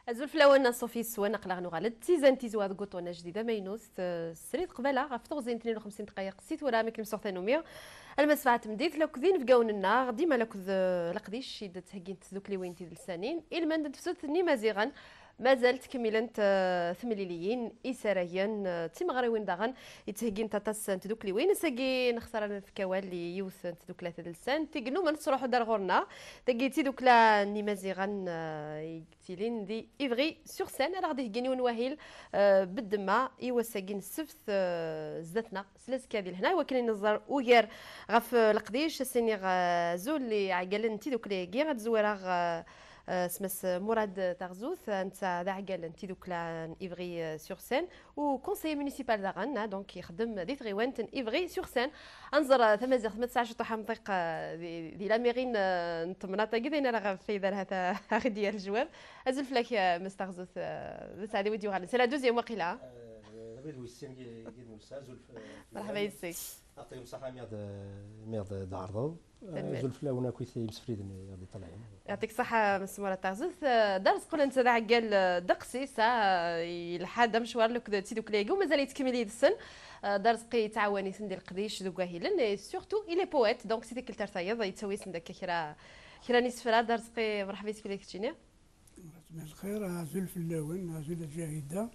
أزول في الأول صوفي السوا نقلع نغالد تيزان تيزواد قطونة جديدة ماينوس سريت قبالة غف تغزين 52 دقائق سيت ولا ميكلم سوغتانومية المسفعة تمديت لو كذين في قون النار ديما لو كذ لقديش شيدة تهجين تزوك لي وين تيد السنين إلما ندفسوت ني مازيغان ما زالت كملت ثمليليين إسرائيا تيمغري وين داغن يتهجين تاتاس تدوك لي وين ساقي نخسر في كوالي يوث تدوك لا تدلسان تيقنو ما نصروحو دار غورنا تاقي تيدوك لا ني مازيغان يكتيلين دي إفغي سور سان راه غادي يجيني ونواهيل بالدما إيوا ساقين السفت زدتنا سلاس كادي لهنا وكاين نظر وغير غاف القديش السيني زول اللي عقلن تيدوك لي كي غتزورا سمس مراد تغزوث انت ذا عقل انت دوك لا ايفغي سور سين وكونسي مونيسيبال داغان دونك يخدم دي تغيوانت ايفغي سور سين انظر ثمازيغ 18 طاح منطق دي لا ميرين نطمناطا كذا راه في هذا ديال الجواب ازل فلاك مستغزوث سعدي ودي وغالي سي لا دوزيام وقيله مرحبا يسي يعطيهم الصحة ميرد عرضو زول فلاونا كويسي مسفريدني غادي طالعين يعطيك الصحة مسمورة تغزوث درس قول انت ذا عقال دقسي سا الحادة مشوار لك تيدوك ليغو مازال يتكملي السن درس قي تعاوني سندي القديش دوكا هيلن سورتو إلي بويت دونك سيتي كلتر تايض يتسوي سندك كرا نسفرا درس قي مرحبا بك ليك تجيني الخير زول فلاون زول الجاهدة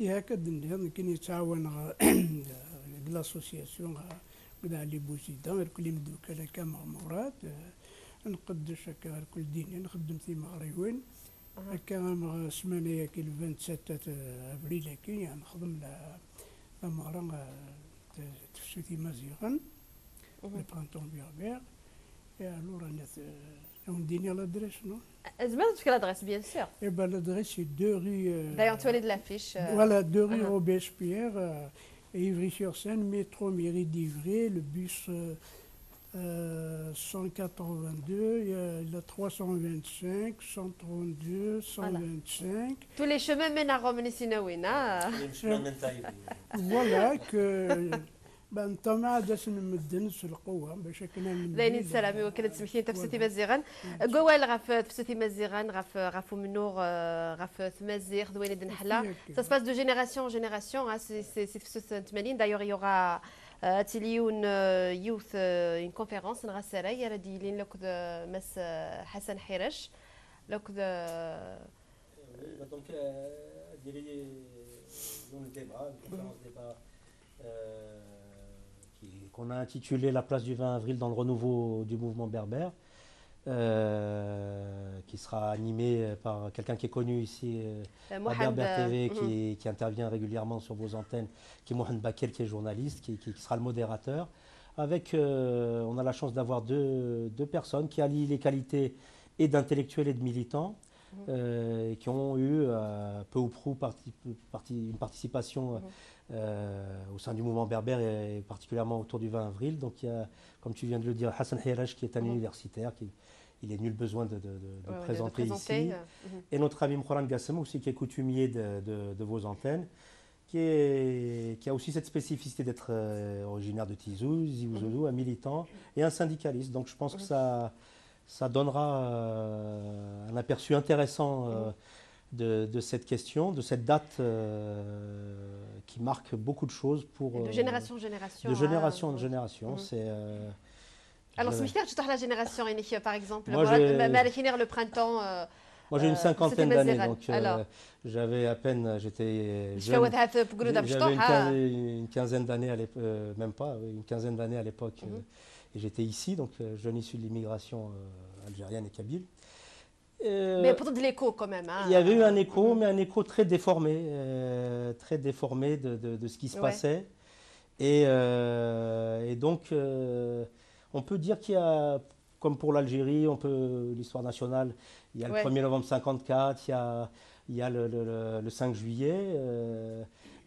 ياك الدنيا كاين يتعاون لاسوسياسيون كدا لي بوزيدا كل مدوك على كام مرات نقدش هكا كل دين نخدم في مغريوين هكا سمانه ياكي 27 افريل هكي يعني نخدم لا مغرا تفسوتي مزيغان لو برانتون بيربير يا لورا ناس ونديني لادريس نو زعما تفكر لادريس بيان سور اي با لادريس سي دو ري دايوغ تولي د لافيش فوالا دو ري روبيسبيير Ivry-sur-Seine, métro mairie d'Ivry, le bus 182, il y a 325, 132, 125. Tous les chemins mènent à Rome Nissinawina. Voilà que انت ما عادش نمدن القوه باش كنا زين السلام وكانت سمحتي تفسيتي مزيغان قوال غاف تفسيتي مزيغان غاف منور غاف تمزيغ دوين دن حلا ça se passe de génération en génération c'est في 80 d'ailleurs il y aura تليون يوث une conférence نغا سراي راه لين لوك مس حسن حرش لوك دونك ديري لون ديبا conférence débat qu'on a intitulé La place du 20 avril dans le renouveau du mouvement berbère, qui sera animé par quelqu'un qui est connu ici à Berbère TV, qui intervient régulièrement sur vos antennes, qui est Mohamed Bakir, qui est journaliste, qui sera le modérateur. Avec, on a la chance d'avoir deux personnes qui allient les qualités et d'intellectuels et de militants, qui ont eu peu ou prou une participation au sein du mouvement berbère et particulièrement autour du 20 avril. Donc il y a, comme tu viens de le dire, Hassan Hirash qui est un universitaire, il est nul besoin de présenter ici. Et notre ami Mkhoran Gassem aussi qui est coutumier de vos antennes, qui a aussi cette spécificité d'être originaire de Tizou, Ziouzou, un militant et un syndicaliste. Donc je pense que ça donnera un aperçu intéressant de cette question, de cette date qui marque beaucoup de choses pour... de génération en génération. De génération en génération. C'est... Alors, c'est tu la génération, par exemple, moi, le printemps... Moi, j'ai une cinquantaine d'années, donc j'avais à peine... J'étais jeune. J'avais une quinzaine d'années à l'époque, même pas, une quinzaine d'années à l'époque. Et j'étais ici, donc jeune issu de l'immigration algérienne et kabyle. Mais pourtant de l'écho quand même. Il y avait eu un écho, mais un écho très déformé de ce qui se passait. Et donc, on peut dire qu'il y a, comme pour l'Algérie, l'histoire nationale, il y a le 1er novembre 54, il y a le 5 juillet.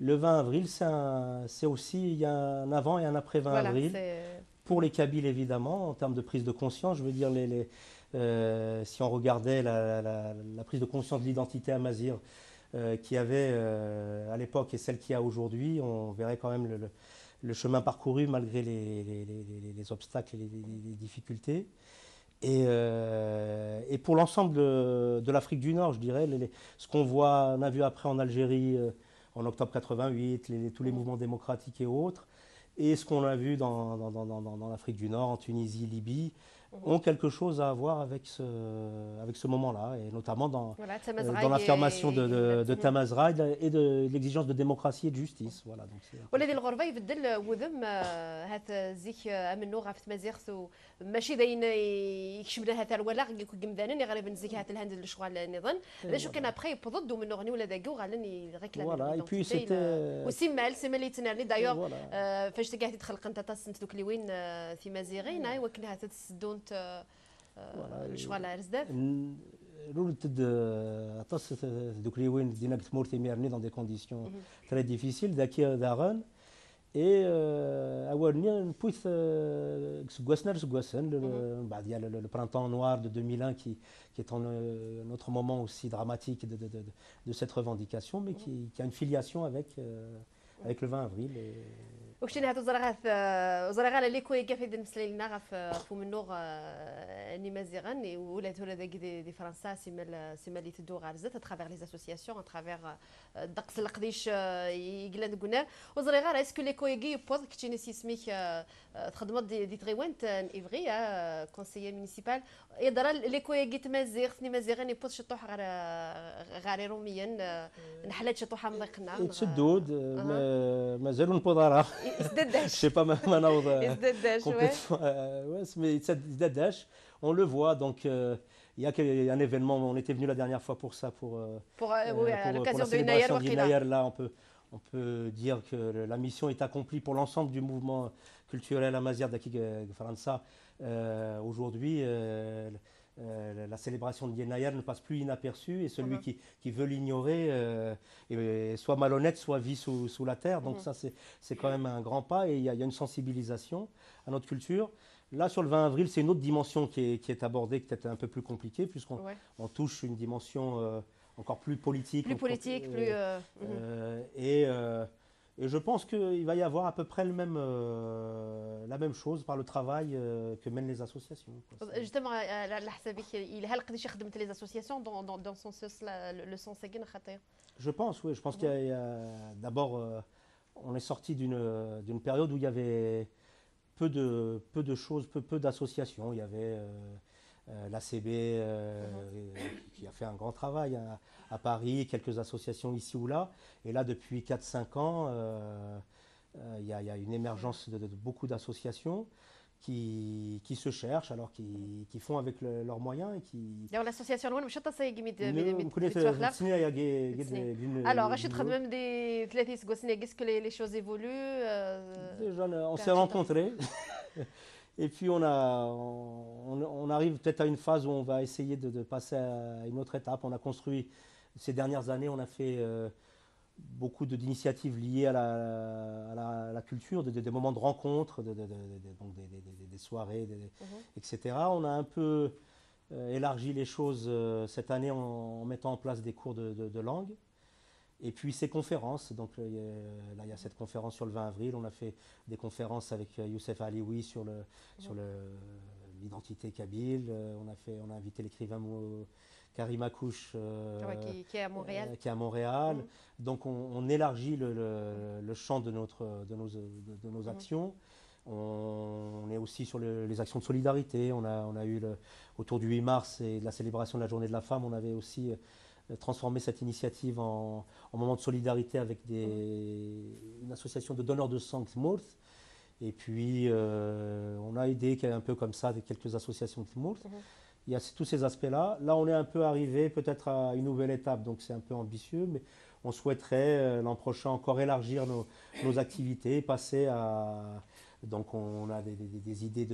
Le 20 avril, c'est aussi, il y a un avant et un après 20 avril. Pour les Kabyles, évidemment, en termes de prise de conscience, je veux dire, si on regardait la prise de conscience de l'identité amazigh qu'il y avait à l'époque et celle qu'il y a aujourd'hui, on verrait quand même le chemin parcouru malgré les obstacles et les difficultés. Et pour l'ensemble de l'Afrique du Nord, je dirais, ce qu'on voit, on a vu après en Algérie en octobre 88, tous les mouvements démocratiques et autres, et ce qu'on a vu dans l'Afrique du Nord, en Tunisie, Libye, ont quelque chose à voir avec ce moment-là, et notamment dans l'affirmation de Tamazraï et de l'exigence de démocratie et de justice. Voilà, ولكن الغربة يبدل وذم هات زيك منو غافت مزيغ ماشي داين يكشمنا هات الولا يكون ذانين غالبا زيك هات الهند الشغال نظن هذا شو كان ابخي بضد ومنو غني ولا داكو غالني Voilà, et puis c'était وسيمال اللي تنالي دايوغ فاش تقعدي تخلق انت تسنت دوك اللي وين في مزيغين وكنا هات تسدونت الشغال رزداف دوك اللي وين دينا كتمورتي ميرني dans des conditions très difficiles داكي دارن et اولني نبوث كسكواسنا لسكواسن بعد ديال le printemps noir de 2001 qui est un autre moment aussi dramatique de cette revendication mais qui a une filiation avec le 20 avril وكشتي هاتو زرغات اللي كوي كيف يدير مسليلنا غاف فمنو اني مازيغان ولات ولا دي فرنسا سيما اللي تدو غارزات اترافير لي اسوسياسيون اترافير دقس القديش يقلان قلنا وزرغات اسكو لي كويغي بوز كتشيني سيسميك تخدمت دي تريوانت ايفري كونسيي مونيسيبال يدرا لي كويغي تمازيغ سني مازيغان يبوز شطوح غاري روميا نحلات شطوحه مضيقنا تسدود مازالوا نبوضرا يزداداش je sais pas maintenant يزداداش mais يزداداش on le voit donc il y a un événement on était venu la dernière fois pour ça pour l'occasion de Inayer là on peut dire que la mission est accomplie pour l'ensemble du mouvement culturel amazigh d'Aki Faransa aujourd'hui la célébration de Yenayer ne passe plus inaperçue et celui qui veut l'ignorer est soit malhonnête, soit vit sous la terre. Donc ça, c'est quand même un grand pas et il y a une sensibilisation à notre culture. Là, sur le 20 avril, c'est une autre dimension qui est abordée, qui est un peu plus compliquée, puisqu'on touche une dimension encore plus politique. Et je pense qu'il va y avoir à peu près la même chose par le travail que mènent les associations. Justement, على حسابك هل قداش خدمت les associations dans son sens le sens كاين خاطر Je pense, oui. Je pense qu'il y a d'abord, on est sorti d'une période où il y avait peu de choses, peu d'associations. Il y avait l'ACB qui a fait un grand travail à Paris, quelques associations ici ou là. Et là, depuis 4-5 ans, il y a une émergence de beaucoup d'associations qui se cherchent, alors qui font avec leurs moyens et qui... Alors l'association وين مشات تصايق Alors, je travaille même des 30 سنة. Est-ce que les choses évoluent on s'est rencontrés. Et puis on arrive peut-être à une phase où on va essayer de passer à une autre étape. On a construit, ces dernières années, on a fait beaucoup d'initiatives liées à la culture, des moments de rencontre, donc des soirées, etc. On a un peu élargi les choses cette année en mettant en place des cours de langue. Et puis ces conférences, donc là il y a cette conférence sur le 20 avril, on a fait des conférences avec Youssef Alioui sur l'identité kabyle, on a invité l'écrivain Karim Akouch qui est à Montréal. Donc on élargit le champ de nos actions. On est aussi sur les actions de solidarité. On a eu autour du 8 mars et de la célébration de la journée de la femme, on avait aussi transformé cette initiative en moment de solidarité avec une association de donneurs de sang, Mourth. Et puis on a aidé un peu comme ça avec quelques associations de Mourth. Il y a tous ces aspects-là. Là, on est un peu arrivé peut-être à une nouvelle étape, donc c'est un peu ambitieux, mais on souhaiterait l'an prochain encore élargir nos activités, passer à... Donc on a des idées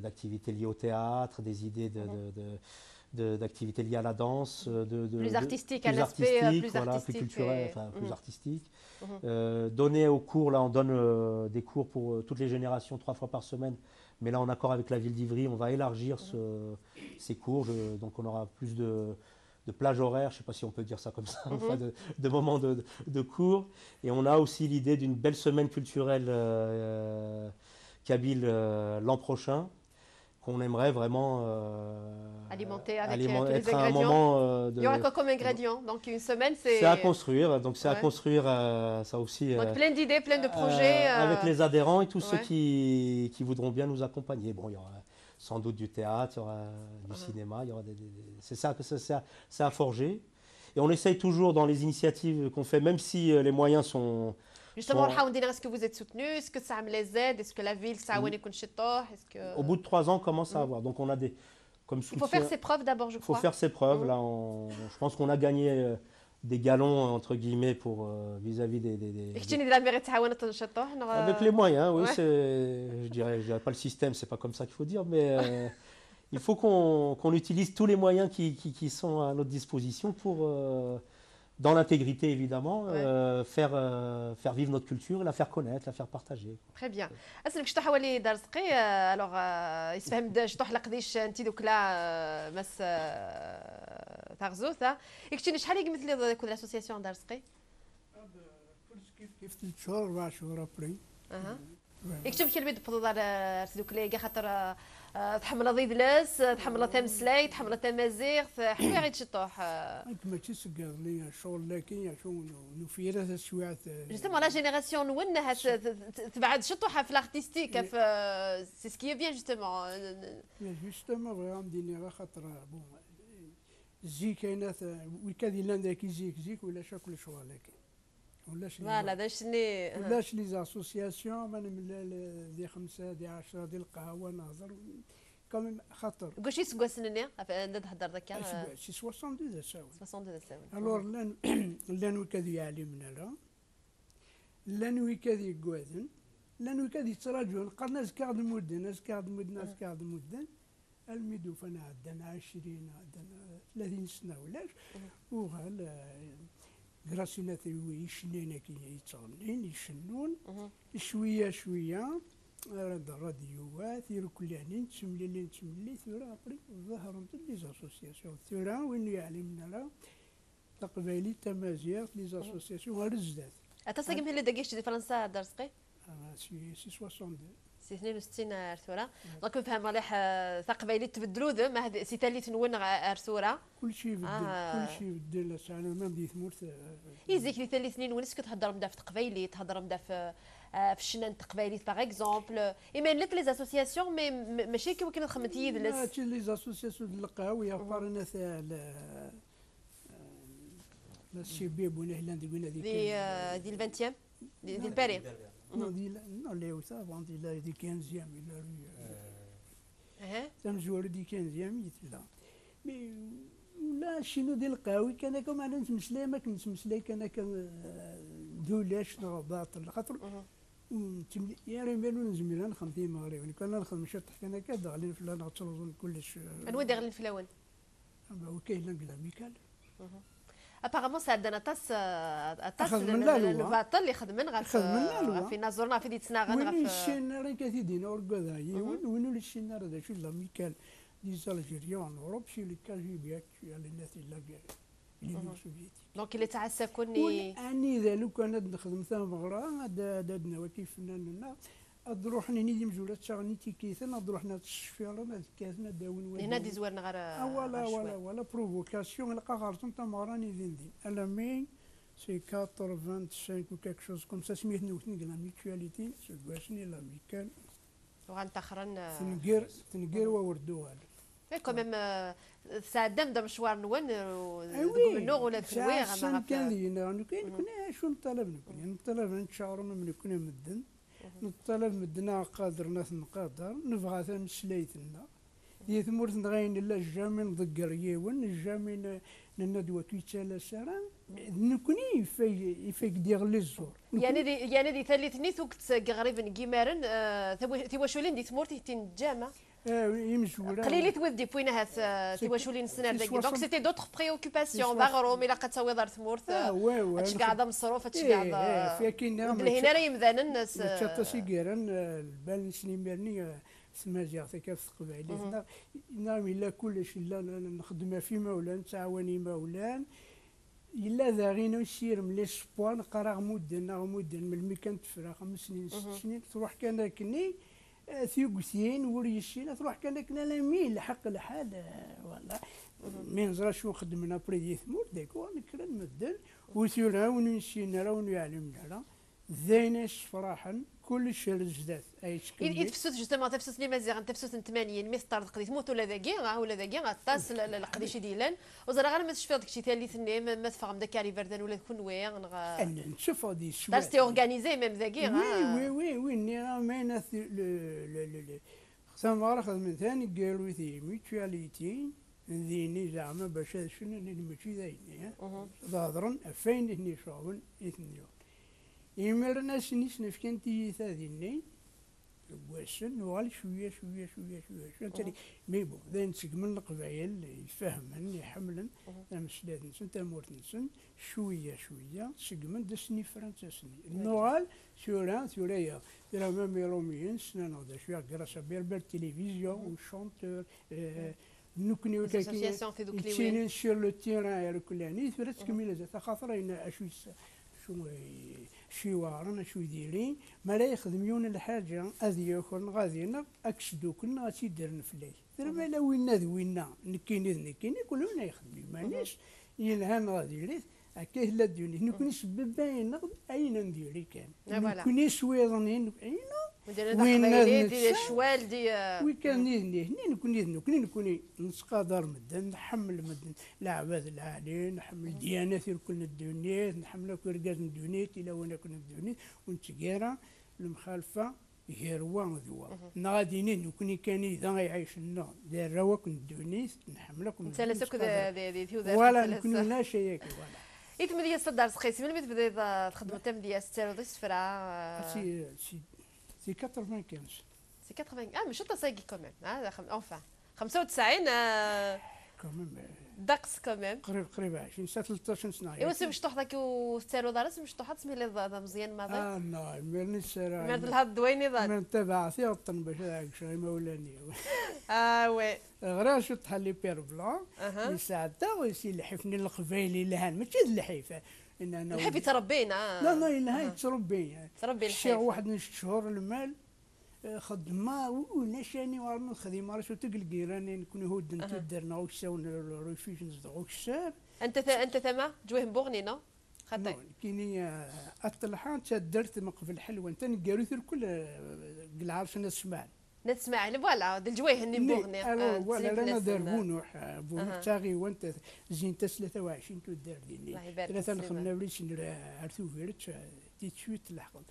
d'activités liées au théâtre, des idées d'activités liées à la danse, plus artistique, plus culturel, enfin plus artistique. Donner aux cours, là on donne des cours pour toutes les générations 3 fois par semaine, mais là en accord avec la ville d'Ivry, on va élargir ces cours, donc on aura plus de plages horaires, je ne sais pas si on peut dire ça comme ça, enfin de moments de cours. Et on a aussi l'idée d'une belle semaine culturelle kabyle l'an prochain. qu'on aimerait vraiment alimenter avec tous les être à un ingrédients. moment Il y aura quoi comme ingrédients? Donc une semaine, c'est... C'est à construire, donc c'est à construire ça aussi. Donc plein d'idées, plein de projets. Avec les adhérents et tous ceux qui voudront bien nous accompagner. Bon, il y aura sans doute du théâtre, il y aura du cinéma, il y aura c'est ça que c'est à forger. Et on essaye toujours dans les initiatives qu'on fait, même si les moyens sont... Justement, est-ce que vous êtes soutenu? Est-ce que ça me les aide? Est-ce que la ville, ça a Est-ce que... Au bout de 3 ans, on commence à avoir. Donc on a des... Comme soutien, il faut faire ses preuves d'abord, je crois. Il faut faire ses preuves. Là, je pense qu'on a gagné des galons, entre guillemets, pour vis-à-vis des... Avec les moyens, oui. Je dirais pas le système, c'est pas comme ça qu'il faut dire, mais il faut qu'on utilise tous les moyens qui sont à notre disposition pour... dans l'intégrité évidemment, faire vivre notre culture, la faire connaître, la faire partager. Très bien. أسألك شطح حوالي دار سقي alors يسفهم شطح لقديش أنت دوك لا مس تغزوثة يكتشيني شحال يقمت لي كل الأسوسياسيون دار سقي؟ كيف 3 شهور 4 شهور أبري. يكتب كلمة بفضل دوك لي خاطر تحمل ضيد لاس تحمل تمسلاي تحمل تمازيغ حلوة غير تشطوح ما تسقى لي شغل لكن شو نفيرة شوية جوستومون لا جينيراسيون نونها تبعد شطوحة في الارتستيك في سي سكي بيان جوستومون فغيام ديني خاطر بون زي كاينات ويكادي لان زيك ولا شكل شغل لكن فوالا داشني ولاش لي زاسوسياسيون من دي 5 دي 10 دي القهوه نهضر كم خطر واش يسقوا سنني نهضر ذاك شي 62 ساوي 62 ساوي الور لان وكذي يعلمنا لا لان وكذي يقعدن لان وكذي يتراجعون قرنا زكاد المدن ناس المدن الميدو فانا عندنا 20 عندنا 30 سنه ولاش وهال دراسينا يشنينا كي يتغنين يشنون شويه الراديوات يركلانين تملي ثورة أبري ظهرت لي زاسوسياسيون ثورة وين يعلمنا لا تقبيلي تمازيغ لي زاسوسياسيون غير الزداد. أتصدق من اللي دقيش دي فرنسا درسقي؟ سي 62 سي 62 ثورة دونك نفهم مليح ثقبيلي تبدلوا ذم هذا سي ثالث نون ثورة كلشي بدل انا ما بديت مورث يزيك لي ثالث سنين ونس كتهضر مدا في تقبيلي تهضر مدا في الشنان تقبيلي باغ اكزومبل ايمان لك لي زاسوسياسيون مي ماشي كيما كنا خممتي يدلس ماشي لي زاسوسياسيون القهويه قارنا تاع الشباب ولا هلاند قلنا دي الفانتيام دي الباري Non, les ça avant il a dit 15e il a eu un joueur du 15e il était là mais لا شنو ديال القهوي كان كما انا نتمسلاي ما كنتمسلاي كان دولاش باطل خاطر يا ريمالو نزميل نخدم في المغرب كان نخدم شطح كان كذا غالين في نغترزون كلش انا وين داغلين في الاول وكاين لا ميكال ابارامون سعدنا طاس الباطل اللي خدمن في نازورنا في ديتنا غن وين الشينار كثيدين اورغوداي وين الشينار هذا شو لا ميكال دي الجيريان اوروب شي اللي كاجيبيات على الناس اللي اليونيون السوفيتي دونك اللي تعسكوني اني اذا لو كان نخدم ثم مغرا دادنا وكيف فناننا اروح نيدي مجوله تشغني تيكيثنا نروح نتشفير انا كاسنا داون هنا دي زوارنا غير ولا بروفوكاسيون لقى غارتون تا مغراني دين الا مي سي 85 ou quelque chose comme ça سميتني وثني لا ميتواليتي سوغاشني لا ميكال وغنتاخرن تنقير ووردوها كوميم ساعدنا دا مشوار نون منو ولا في الويغ ما كان لينا كنا شو نطلب نتشاوروا من كنا مدن نطلب مدنا قادر ناس نقادر نبغى ثمسليتنا هي ثمورت نغاين لا الجامين ضقر يون الجامين الندوة كيتالا سران نكوني يفيك ديال لي الزور يعني دي ثالثني ثوكت غريبا كيمارن ثواشولين دي ثمورتي تنجامه يمشورا قليلي تودي فوين هاس ثواشولين السنه داك دونك سيتي دوطخ بريوكوباسيون باغروم الا قد وضر ثمورت هادشي قاعده مصروف هادشي قاعده فيكين هنا راه يمذان الناس تشطسي كيران البال سليماني سماجي كيف قبيلي نعم الا كلشي الا نخدم في مولان تعاوني مولان الا ذا غينا نسير من لي سبوان قرا مدن من المي كانت تفرا 5 سنين 6 سنين تروح كان كني ثيوغسين وريشين تروح كان كنا لا مين لحق الحال والله ما نزرا شو خدمنا بريدي ثمور ديك ونكرا نمدل وثيونا ونشينا راه ونعلمنا راه زينش فرحا كل شيء الجداد اي شكل تفسد جوستومون تفسد لي مازال تفسد 80 مستر قضيت موت ولا ذاكي ولا ذاكي غطاس القديش ديالان وزرا غير ما تشفى داكشي تاع اللي ثني ما تفهم داك علي بردان ولا تكون وي نشوف هذه شويه دارتي اورغانيزي ميم ذاكي وي وي وي ني راه ماينه ثمار خدمت ثاني قالوا ثي ميتواليتي ذيني زعما باش شنو ماشي ذايني ظاهرا فين هني شغل يثنيو يمرنا سنيس نفكنتي ثاذيني واسن نوال شويه شويه شويه شويه شويه تاني ميبو ذا نسق من القبايل يفهمن يحملن مسلات نسن تامورت نسن شويه شويه سقمن دسني فرنساسني نوال ثوريا راه مامي روميين سنان هذا شويه كراسه بيربر تلفزيون وشونتور نكني وكاكين تشينين سور لو تيران يا الكلاني ثورة تكمل ذات خاطر هنا اشويس شي وارن شو يديرين ما لا يخدمون الحاجه اذي يكون غادينا اكشدو كنا تيديرن فلاي ترى لا وينا ذوينا نكيني كلنا يخدموا مانيش يلهان غادي هكا لا دوني نكوني سبب باين اين نديري كان نكوني شويضنين وين ديال الشوال وي كان نكوني نسقادر مدن نحمل مدن العباد العالي نحمل ديانات كل الدنيا نحمل كرقاز الدنيا الى وين كنا الدنيا ونتقارا المخالفه هيروا ذوا نغاديين نكوني كان اذا يعيش لنا داير رواك الدنيا نحملكم ثلاثه ولا نكون لا شيء ولا إيت مديا صدر سقيسي من بديت تخدموا تم ديال السيرودي السفرة سي 95 سي 80 ماشي تصايقي كوميم هذا اونفان 95 كوميم دقس كوميم قريب 20 سنه 13 سنه ايوا سي مشطوح داك وستارو دارس مشطوح تسمي لي مزيان ماضي لا ميرني السراي مرد الهض دويني ضاد من تبع ثيوطن باش هاك شي مولاني وي غير شو تحلي بير بلان يساعدها ويسي الحفني القبايلي لهان ماشي الحيفه ان انا الحيف يتربينا لا لا تربي الحيف واحد من الشهور المال خدمه ونشاني وارن خدمه راه شو تلقي راني نكون هود انت درنا وش ساون روفيش نصدقوا الشاب انت ثما جويه بوغني نو خاطي كيني الطلحان درت مقبل حلوه انت نقاروث الكل العرش نسمع فوالا الجويه هني بوغني ولا رانا دار بونوح تاغي وانت زين 23 تدار ديني ثلاثه نخمنا وليش عرفتو فيرت تيتشويت الحقل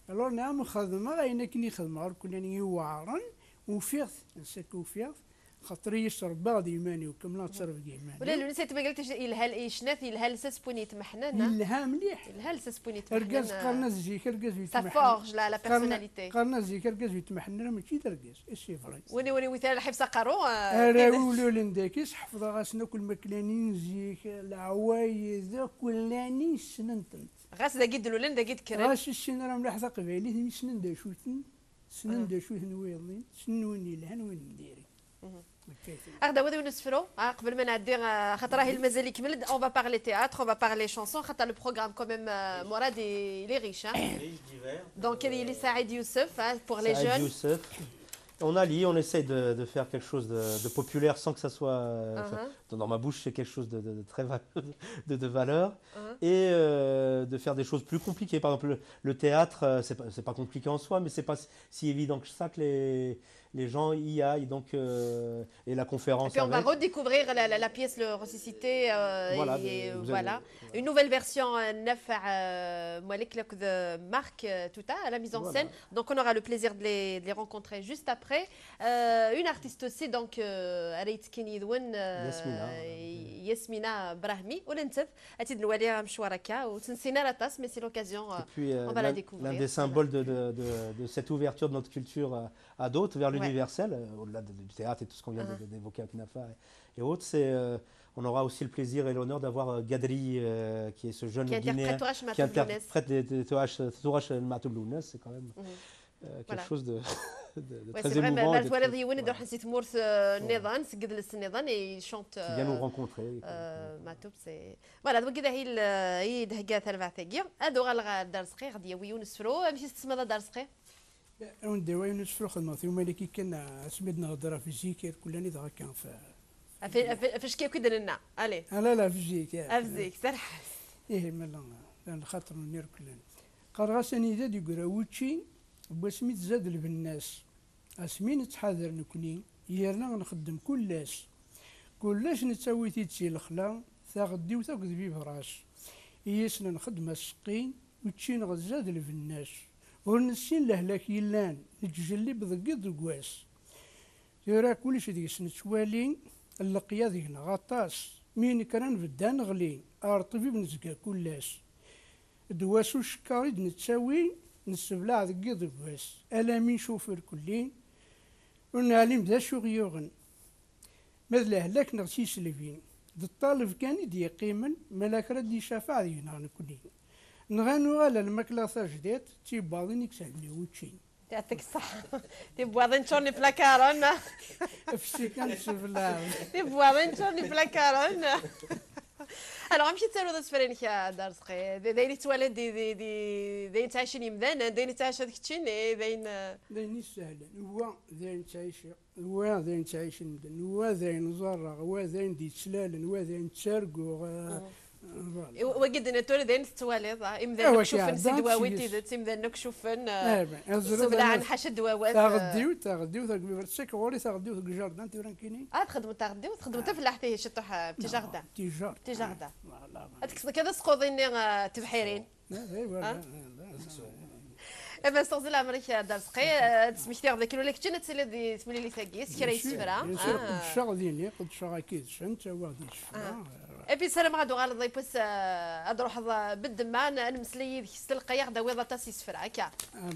الو نعم خدمه غاينا كني خدمه كنا يوعرن وفيغ نسكو فيغ خاطري يشرب بعض يماني وكملات تصرف كيماني ولا لو نسيت ما قلتش الهال ايشناث الهال ساسبوني تمحننا الها مليح الهال ساسبوني تمحننا ركاز قرنا زيك ركاز يتمحن سافورج لا بيرسوناليتي قرنا زيك ركاز يتمحن ماشي تركاز سي فري وني مثال حفصه قارو راولو لنداكيس حفظا غاسنا كل مكلانين زيك العوايد كلاني سننتن غاس دا قيد لولن دا قيد كرا غاس السن راه ملاح قبايلي سنن دا شوتن سنن دا شوتن ويضين سنوني لهن وين نديري هذا ودي نسفرو قبل ما نعدي خاطر راهي المازال يكمل اون با بارلي تياتر اون با بارلي شانسون خاطر لو بروغرام كوميم مراد لي ريش دونك اللي سعيد يوسف بور لي جون On allie, on essaye de faire quelque chose de populaire sans que ça soit... dans ma bouche, c'est quelque chose de très de valeur. Et de faire des choses plus compliquées. Par exemple, le théâtre, c'est pas compliqué en soi, mais c'est pas si évident que ça que les gens y aillent. Donc, et la conférence... Et puis on va redécouvrir la pièce, le ressuscité. Voilà. Une nouvelle version neuf de Marc Touta à la mise en scène. Donc on aura le plaisir de les rencontrer juste après. Une artiste aussi, donc Arayt Kinidwen, Yasmina Brahmi, Olentef, Atid Loualia Mchouaraka, ou Tsensina Ratas, mais c'est l'occasion, on va la découvrir. L'un des symboles de cette ouverture de notre culture à d'autres, vers l'universel, au-delà du théâtre et tout ce qu'on vient d'évoquer à Knafa et autres, c'est... on aura aussi le plaisir et l'honneur d'avoir Gadri, qui est ce jeune Guinéen qui interprète des Tourash Matoublounes. C'est quand même quelque chose de très émouvant. Il chante. Qui vient nous rencontrer. Matoub, c'est. Voilà, donc il y a des gens qui ont fait des choses. Il y a des gens qui ont fait des choses. وندي وين نسفر خدمة ثم اللي كنا سمدنا هضرة في الزيكر كلنا ذا كان فاش كيف لنا الي لا في الزيكر في الزيك سرح ايه ملا لان خاطر نير كلنا قال غاسني زاد يقرا وتشي بسميت زاد البناس اسمين نتحاذر نكوني يرنا نخدم كلاش نتسوي تيتسي الخلا ثاغدي وثاغدي براش يسنا نخدم السقين وتشي نغزاد البناس ونسين لهلاك يلان نتجلي بضقيض القواس يرا كلشي ديك نتوالي اللقيا ذينا غطاس مين كان بدان غلي ارطبي بنزكا كلاش دواسو شكاري نتساوي نسبلع ذقيض القواس الا مين شوفر كلين ونعلم ذا شو غيوغن مثل هلاك نغسي سلفين ذا الطالب كان يدي قيمن ملاك ردي شافع ذينا نكوني نغنو على الماكلة جديد تيباضين يكسعني وتشي يعطيك الصحة تيبواضين تشورني بلاكارون افسي كان سبلا تيبواضين تشورني بلاكارون alors غنمشي نسالو ذا سفرين يا دار صقي داين تولد داين تعيشين يمدان داين تعيش هذاك الشيء داين سهلا هو داين تعيش هو داين تعيش يمدان هو داين زرع هو داين دي تسلال هو داين تسرقو وقد نتولي داين تتوالد إمذا نكشوفن سيدواوي تيدت إمذا نكشوفن سبلا عن حاشا دواوات تغديو تغديو سيكوري تغديو جاردان تيران كيني تخدموا تغديو تخدموا تفلاحتيه شطوح تيجاردان تيجاردان كذا سقوضين تبحيرين إذا استغزل عمرك دار سقي تسمحتي غدا كيلو لك جنة تسلي تملي لي ثاقيس كرا يسفرا قد شغليني قد شغاكيد شنت واغدي الشفرا ابي سلام غادو غالض بس ادروح بالدمان نمسلي ذيك السلقه غدا ويضا تاسي سفرا هكا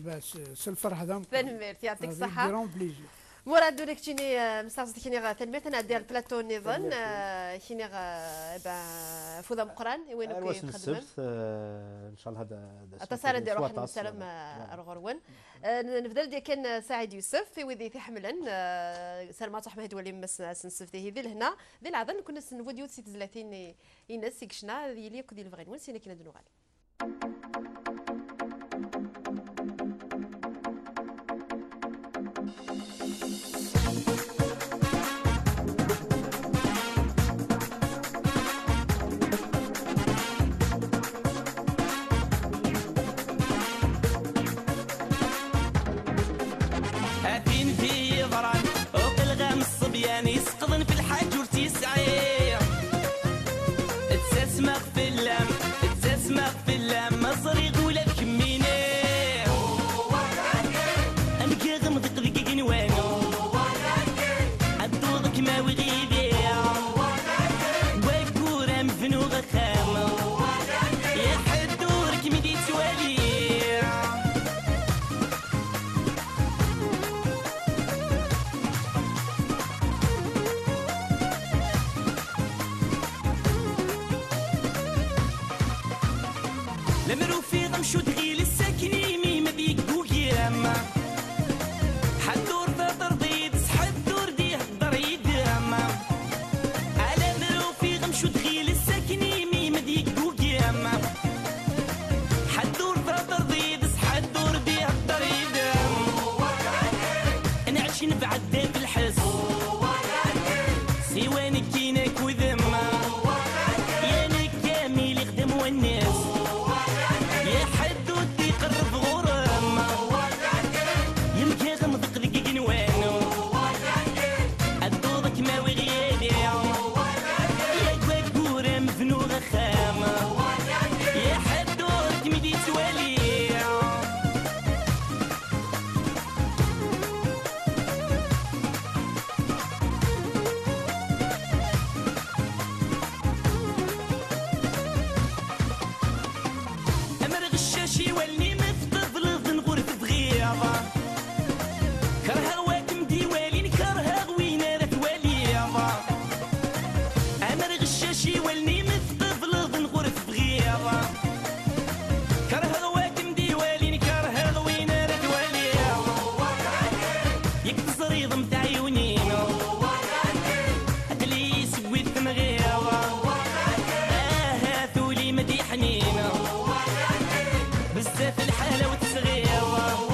بس سلفرح ذا فنميرت يعطيك الصحه جرون بليزير مراد لك كيني مستعصت كيني غا تلميت انا ديال البلاطو نظن كيني غا فوضى مقران وين كيخدم ان شاء الله هذا اتصال ديال روح السلام الغرون نفضل ديال كان سعيد يوسف في وذي في حملا سلمى صاحبه هدولي مس سنسفتي ذي لهنا ذي العظن كنا سنفيديو 36 ينس يكشنا ذي ليك ديال الفغين وين سينا كنا دنو غالي يعني يسقطن في الحاج ورتيسعي تسمع في اللام تسمع في اللام مصري ولا بكميني انا كاغمض قدك نوانو عدوضك ما وغيدي وكورة مفنوغة خامة يا حدورك مدي توالي لمرو في غمشو دغيل الساكنين ميما بيكو كيراما حدور فاطر ضيد حدور دي هضر يداما على مرو في غمشو دغيل الساكنين ميما بيكو كيراما حدور فاطر ضيد حدور دي هضر يداما انا عايشين بعذاب الحس سيوانك كينك وذما يا لك كامل يخدم والناس يا حدودي قرب غرامة يمكن غمض قدق نوانو عدوضك ما وغيالي يا كواكورة مفنوغة خامة يا حدودك مدي توالي شي ولي مفتضلض نغرف بغيابة كرها واكم ديوالي نكرها غوينة راه تواليابة أنا رغشاشي ولي مفتضلض نغرف بغيابة كرها واكم ديوالي نكرها غوينة راه تواليابة يك تصريض متاع عيونينو أقلي سويت مغيابة هاثولي مدي حنينو بزاف الحالة وتسغيوة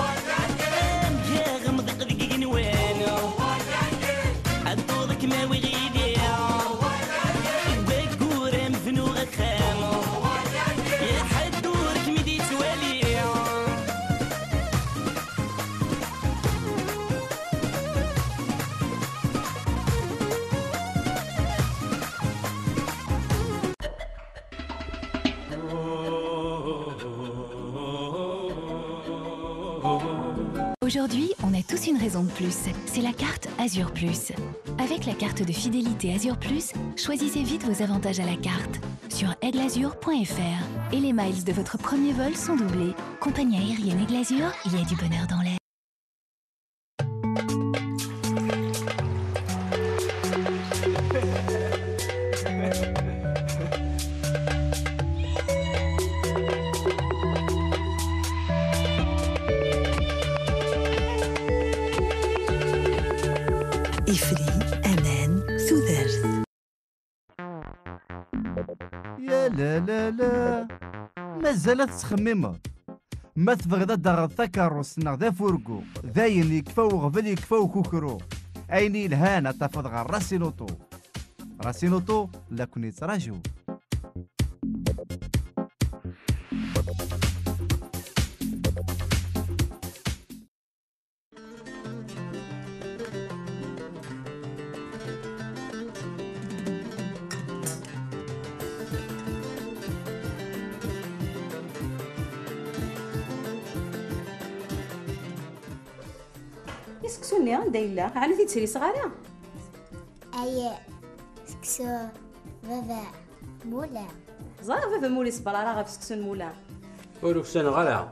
Aujourd'hui, on a tous une raison de plus. C'est la carte Azur Plus. Avec la carte de fidélité Azur Plus, choisissez vite vos avantages à la carte sur aiglazur.fr. Et les miles de votre premier vol sont doublés. Compagnie aérienne Aigle Azur, il y a du bonheur dans l'air. إفري أمان ثوثرث. يا لا لا لا مازال تخمم ما تبغيض تدغض تاكاروس نغدا فوركو داين يكفاو غبل يكفاو كوكرو عيني الهانة تفض غير راسينوطو راسينوطو لا كوني تراجو. سكسو اللي دايلا عاد تيتسري صغاري اي سكسو بابا مولا زعما بابا مولي صبر راه غير سكسو المولا ولو كسان غلا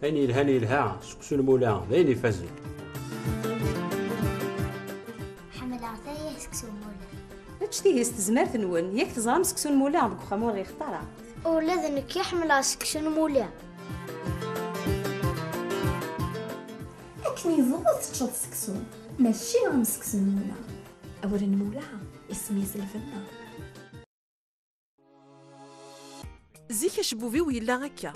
اني الهاني الها سكسو المولا داين يفازل حمل عطايه سكسو مولا هادشي استزمارت نون ياك تزرام سكسو المولا دوك واخا مور غيختارها ولا ذنك يحمل سكسو مولا أكني ضغط تشط سكسو ماشي غير سكسو المولا أولا المولا اسمي سلفنا زيك شبوفي ويلا هكا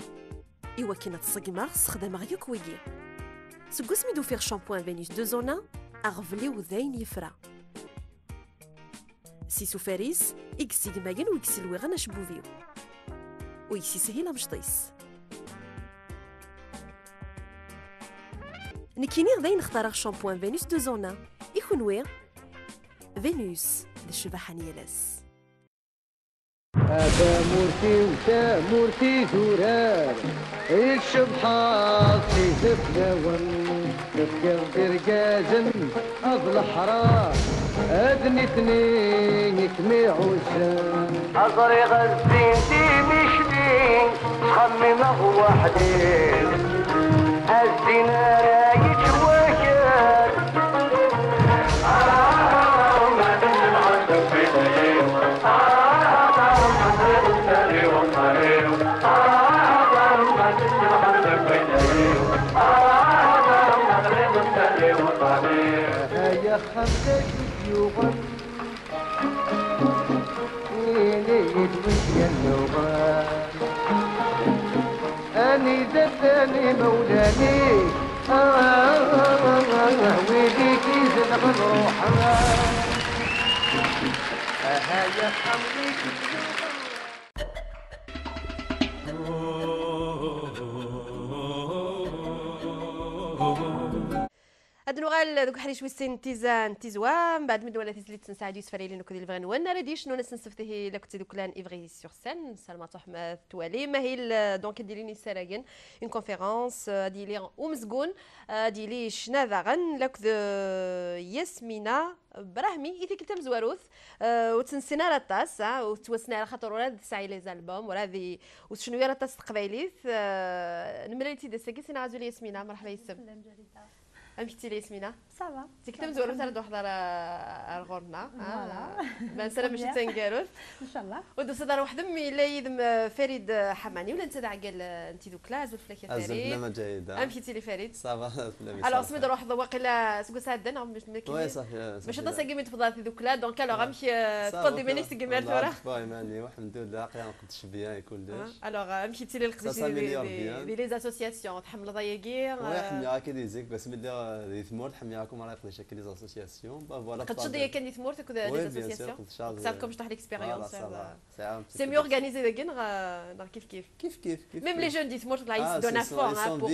إوا كي نتصقمر استخدم غير كويكي سكو سميدو فيغ شامبوان فينوس دو زونا أغفلي وذاين يفرا سيسو فاريس إكسي دماغن ويكسي الويغن شبوفيو ويكسي سهيلا مشطيس نكيني غداين نختار شامبوان فينوس دو زونا يكون وين فينوس د الشبحة نيالاس هذا مورتي وتا مورتي زورار الشبحة في زفلاون نفكر درقازم أبل حرار أدني اثنين يتميعوسان أزري غزين تي مشدين تخمم هو وحدين الزنا رايج وكال هيا خمسة يوغن ويني يدوي النوغان أني ذاتني مولاني ويليك يزنغ روحنا هيا خمسة هاد النغال دوك حريش ويسين تيزان تيزوام بعد من ولا تيزلي تنساعد يوسف ريلي نكو ديال الفغن وانا ريديش نو نسنسفته لا كنت دوك لان ايفري سور سين سلمى طحمه توالي ما هي دونك ديريني سراغن اون كونفيرونس ديالي ومزقون ديالي شناذاغن لاك ياسمينه براهمي ايتي كنت مزواروث وتنسينا رطاس وتوسنا على خاطر ولاد ساعي لي زالبوم ولا ذي وشنو هي رطاس تقبايليث نمريتي دسكي سينا عزول ياسمينه مرحبا يسم أمشتي لي ياسمينة صافا تكتم زورو ترى دوحضر الغورنا بان سلام مشي تنقالوث ان شاء الله ودو صدر واحد مي لا يدم فريد حماني ولا انت قال انت دوك لا زول فلاك يا فريد لا جيدة أمشي لي فريد صافا الوغ سميت روح واقيلا سكو سادنا مش وي صافي باش تسقي من تفضلتي دوك لا دونك الوغ امشي تفضي ماني تسقي مال ثورة باي ماني والحمد لله قيا نقدش بيان كلش الوغ امشي تي لي القديش دي لي زاسوسياسيون تحمل ضيقير وي حنا كي ديزيك بس ملي دي ثمور تحمي راكم راه يقدر يشكل لي زاسوسياسيون فوالا قد شدي كان دي ثمور تكون لي زاسوسياسيون صافكم شطح ليكسبيريونس سي ميو اورغانيزي داكين راه كيف ميم لي جون دي ثمور طلع يسدونا فور بور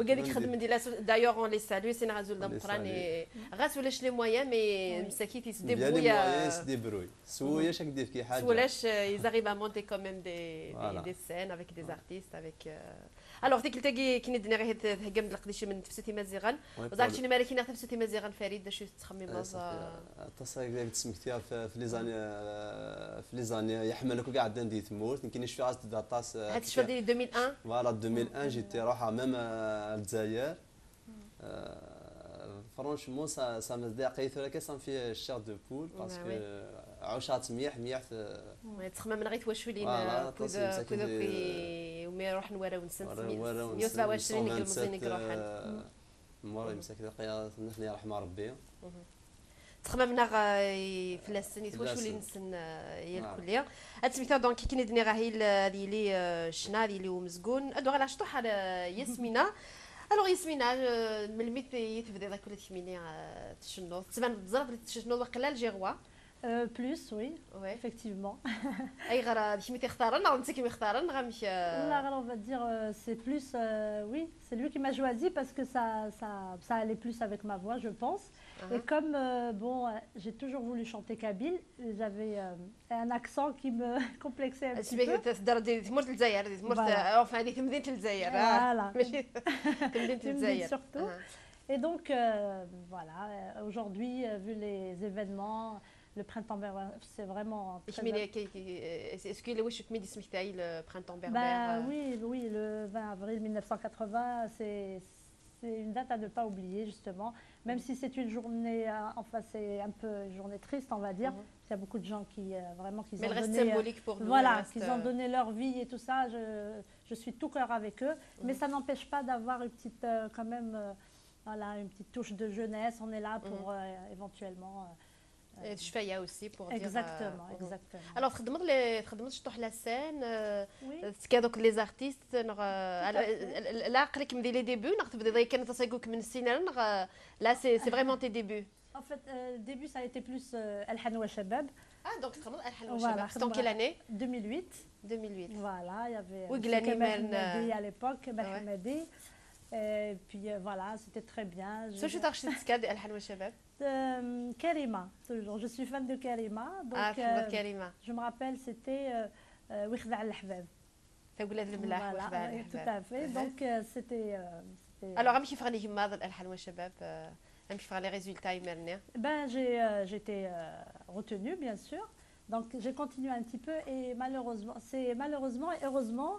وكاديك خدم ديال دايوغ اون لي سالو سي غازول دمطراني غاس ولاش لي مويان مي مساكين يسديبروي سوياش هاك دير كي حاجه سولاش يزاريف ا مونتي كوم ميم دي سين افيك دي ارتيست افيك الوغ ديك التاكي كي ندير غير هكا من القديش من تفسيتي مزيغان وزعك شنو مالك كي تفسيتي مزيغان فريد شنو تخمم التصايق ديال تسمكتيها في لي زاني يحملك كاع عندنا دي ثمور كاين شي عاز تبدا طاس هاد الشفا ديال 2001 فوالا 2001 جيتي روحها ميم الجزائر فرونشمون سا مزدا قيث ولا كيصام فيه الشير دو بول باسكو عوشات ميح تخمم من غير واش ولينا كذا ومي نروح نوراو نسنت 127 كيلومتر روحان مورا مساكين قيا نحن رحمه ربي تخممنا في السنيت واش ولي نسن هي الكليه هاد سميتها دونك كي ندني راه هي اللي شنا اللي ومزقون ادو على شطح على ياسمينه الوغ ياسمينه من الميت يتبدا داك ولا تخميني تشنوض تبان بزاف تشنوض وقلا الجيروا Plus, oui, effectivement. Là, on va dire, c'est plus, oui, c'est lui qui m'a choisi parce que ça allait plus avec ma voix, je pense. Et comme, bon, j'ai toujours voulu chanter kabyle, j'avais un accent qui me complexait un petit peu. Voilà. Surtout. Et donc, voilà, aujourd'hui, vu les événements, le printemps berbère, c'est vraiment très... Est-ce que le printemps berbère Oui, le 20 avril 1980, c'est une date à ne pas oublier, justement. Même si c'est une journée, enfin, c'est un peu une journée triste, on va dire. Il y a beaucoup de gens qui, vraiment, qui ont donné... symbolique pour nous. Voilà, qu'ils ont donné leur vie et tout ça. Je suis tout cœur avec eux. Mais ça n'empêche pas d'avoir une petite, quand même, voilà, une petite touche de jeunesse. On est là pour éventuellement... شفايا aussi pour dire exactement. alors خدمت شطح لا سين كادوك لي زارتيست لا عقلك من لي ديبي ناخذ بدا كان تصايقوك من السنين لا سي فريمون تي ديبي en fait le début ça a été plus الحن وشباب donc خدمت الحن وشباب c'était en quelle année 2008 voilà il y avait وقلاني من à l'époque Mahmadi et puis voilà c'était très bien شو تاخذ تسكاد الحن وشباب Karima, toujours. Je suis fan de Karima. Donc, Karima. Je me rappelle, c'était Wikhda al-Ahbab. Voilà, tout à fait. Donc, c'était... Alors, كيف غادي هما الحن والشباب كيف les résultats يمرنا Ben, j'ai été retenue, bien sûr. Donc j'ai continué un petit peu et malheureusement et heureusement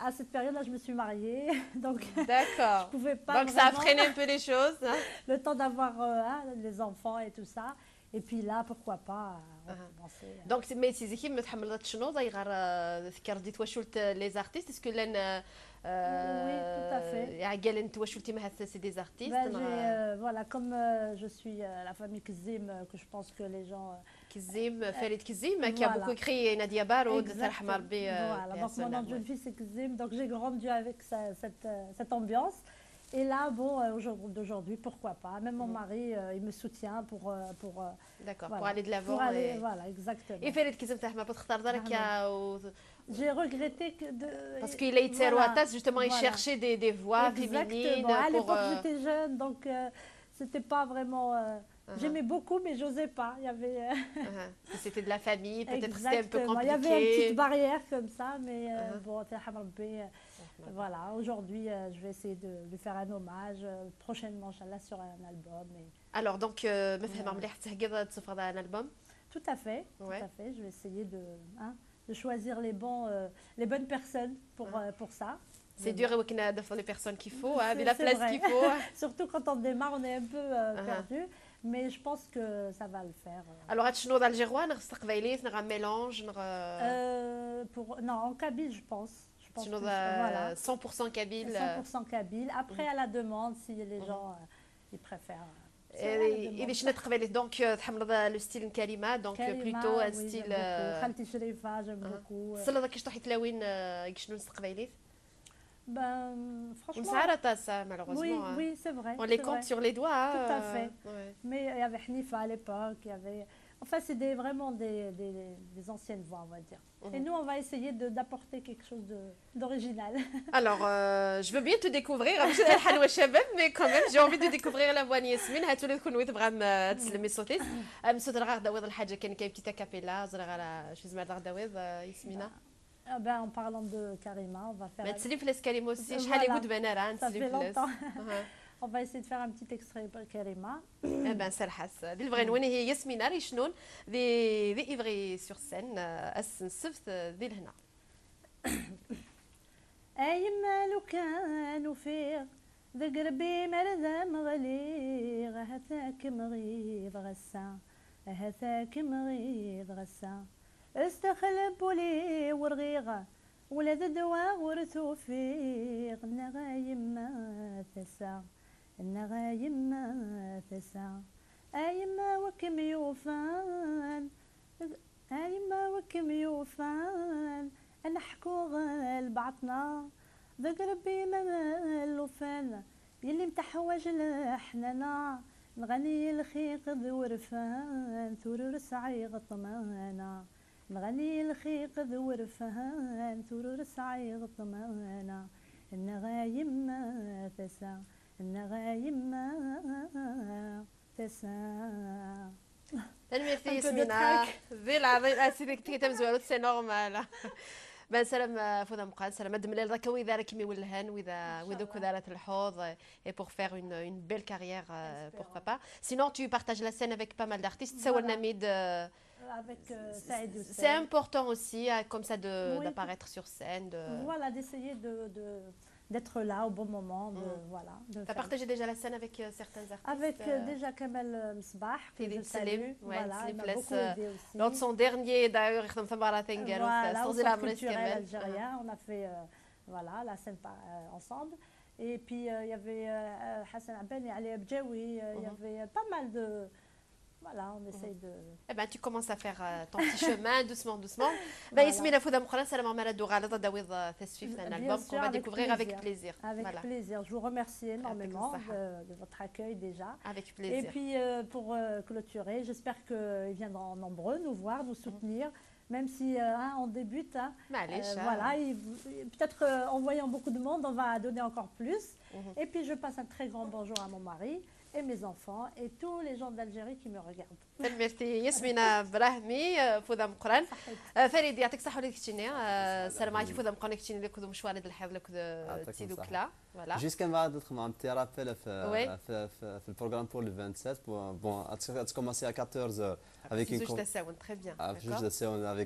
à cette période-là je me suis mariée donc d'accord. Je pouvais pas donc ça a freiné un peu les choses le temps d'avoir les enfants et tout ça et puis là pourquoi pas recommencer donc mais si زيكي متحملات شنو غير ذكرتي واش ولت لي زارتيست اسكو لان oui tout à fait قال انت واش ولتي مع سي دي زارتيست voilà comme je suis la famille Kizim que je pense que les gens Kizim Farid Kizim qui a beaucoup écrit Nadia Barod Sarhma Rabbi voilà donc mon nom de jeune fille c'est Kizim donc j'ai grandi avec cette ambiance et là bon d'aujourd'hui pourquoi pas même mon mari il me soutient pour d'accord voilà, pour aller de l'avant voilà exactement et Farid Kizim تاعها ما تختار دارك j'ai regretté que parce qu'il a été à justement il cherchait des voix féminines à l'époque j'étais jeune donc c'était pas vraiment j'aimais beaucoup mais j'osais pas il y avait c'était de la famille peut-être c'était un peu compliqué il y avait une petite barrière comme ça mais bon voilà aujourd'hui je vais essayer de lui faire un hommage prochainement inchallah sur un album alors donc مفهمه مليح تهقض تصفر un album tout à fait je vais essayer de choisir les bonnes personnes pour ça. C'est dur d'avoir les personnes qu'il faut, la place qu'il faut. Surtout quand on démarre, on est un peu perdu, mais je pense que ça va le faire. Alors, شنو d'algérois, نستقبليت un mélange non, en kabyle, je pense. Voilà. 100% kabyle. 100% kabyle. Après, à la demande, si les gens ils préfèrent. إذا شنو تقبلت دونك تحمل لو ستيل كلمه دونك بلوتو ان ستيل خالتي شريفه جيم بوكو صلا كاش طحيت لوين شنو نستقبليت Ben, franchement. Ça, malheureusement. Oui, hein. oui, c'est vrai. On les compte sur les doigts. Hein, tout à fait. Ouais. Mais il y avait Hnifa à l'époque, il y avait. Enfin, c'est vraiment des anciennes voix, on va dire. Et nous, on va essayer d'apporter quelque chose d'original. Alors, je veux bien te découvrir, mais quand même, j'ai envie de découvrir la voix Yasmine. هاتولي تكون ويتبغى تسلمي صوتك. صوت الغرداويض الحاجة كاين بتيتا كابيلا زرا على شو اسمها الغرداويض ياسمينة. Ben, en parlant de Karima, on va faire. ما تسلي فلاس كريم aussi شحال يقعد بنا راه نسلي فلاس. On va essayer de faire un petit extrait pour Karima. Eh ben, سرحس. دي البغي نوني هي ياسمينة ري شنون ذي إيفغي سور سين السنسفت ذي لهنا. أيما لو كانوا فيغ ذا قربي مرذا مغليغ هثاك مغيض غسا هثاك مغيض غسا استخلبوا لي ورغيغة ولا ذدوا ورثو فيغ نغايم ما ثسا النغايم ما ثسا أيما وكم يوفان أيما وكم يوفان نحكو غال بعضنا ذا قربي مال وفان يلي متحوج لحنانا نغني الخيق ذو رفان ثرور سعيغ طمانا نغني الخيق ذو رفان ثرور سعيغ طمانا النغايم ما ثسا النغايم ما ثسا الميرسي ياسمينة ذي العظيم أسيدك تيتم زوالوت سي نورمال بان سلام فودا مقال سلام دملال ذاك وإذا راك مي ولهان وإذا كذا الحوض et pour faire une belle carrière pourquoi pas. Sinon tu partages la scène avec pas mal d'artistes. سوا Namid avec Saïd Hussein. C'est important aussi comme ça d'apparaître sur scène. Voilà, d'essayer d'être là au bon moment. Voilà, tu as partagé déjà la scène avec certains artistes. Avec déjà Kamel Msbah, que je salue. Voilà, il m'a beaucoup aidé aussi. Lors de son dernier, d'ailleurs, voilà, au Centre culturel algérien, on a fait voilà, la scène ensemble. Et puis il y avait Hassan Aben et Ali Abjaoui, il y avait pas mal de... Voilà, on essaye de... Eh ben, tu commences à faire ton petit chemin, doucement, doucement. Ben, Yasmina Fouda Moukhara, salam Malado Ghalata Dawid Tesfif, un album qu'on va découvrir avec plaisir. Avec plaisir. Je vous remercie énormément de votre accueil déjà. Avec plaisir. Et puis, pour clôturer, j'espère qu'ils viendront nombreux nous voir, nous soutenir. Même si on débute, voilà, peut-être en voyant beaucoup de monde, on va donner encore plus. Et puis, je passe un très grand bonjour à mon mari et mes enfants et tous les gens d'Algérie qui me regardent. Merci ياسمينة براهمي فودا مقران فريد يعطيك الصحة وليك تشيني السلام عليكم فودا مقران كتشيني لك مشوار الحيض لك تيدوك لا voilà. Jusqu'à بعد un petit rappel في le programme pour le 27 bon a commencé à 14h avec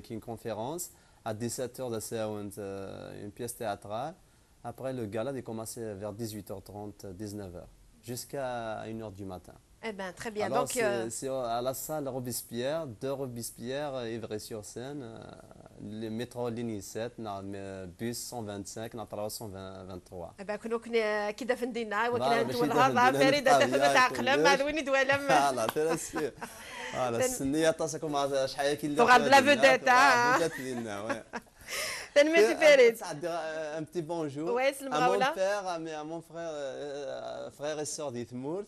une conférence à 17h une pièce théâtrale après le gala a commencé vers 18h30 19h jusqu'à 1h du matin. Eh ben, très bien. Alors, donc, c'est à la salle Robespierre, de Robespierre, Ivry-sur-Seine, le métro ligne 7, bus 125, 323. Eh ben, كنا كده فندينا وكنا نتولها فريدة تفهمت عقلم هذا وين يدولم. لا ترى voilà السنية تصكم شحال كي تغرد لا فيديت Merci Farid. Un petit bonjour à mon frère et sœur d'Ithmour.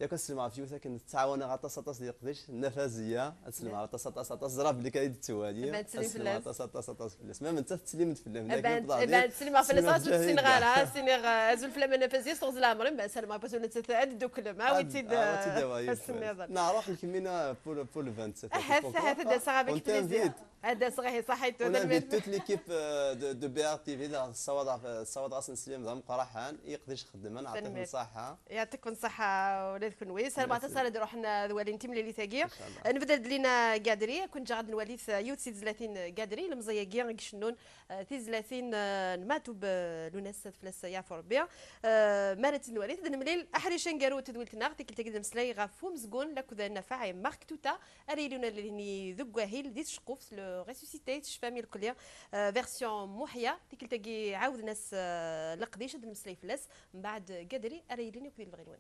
ياك السلام على فيوسا كنتعاون على طاس ديال قديش النفازيه السلام على طاس زراب اللي كاين التواليه السلام على طاس فلاس ما انت تسلم تفلم تسلم على فلاس السنغال زول فلام النفازيه صوز العمر من سلام على بسونه تتعد دوك الماء وتيد نروح الكمينه بور 27 هذا صغابك بليزير هذا صغير صحيت توت ليكيب دو بي ار تي في الصواد راس نسلم زعما قراحان يقدرش يخدم نعطيك الصحه يعطيك الصحه ولادكم ويس انا بعد صار نروح نوالي نتم لي تاكير نبدا لينا قادري كنت غاد نوالي يوتسي 30 قادري المزياكير شنون 30 ماتوا بلوناس فلاس يعفر بها مارت نوالي نمليل احري شنقارو تدويلتنا تيك تقدم مسلاي غافو مزقون لك ذا نفع مارك توتا اريلونا اللي ذوك هيل ديس شقوف لو ريسوسيتي شفامي الكليه فيرسيون محيا تيك تلقي عاود ناس لقديش هاد المسلاي فلاس من بعد قادري اريلوني وكذا الغنوان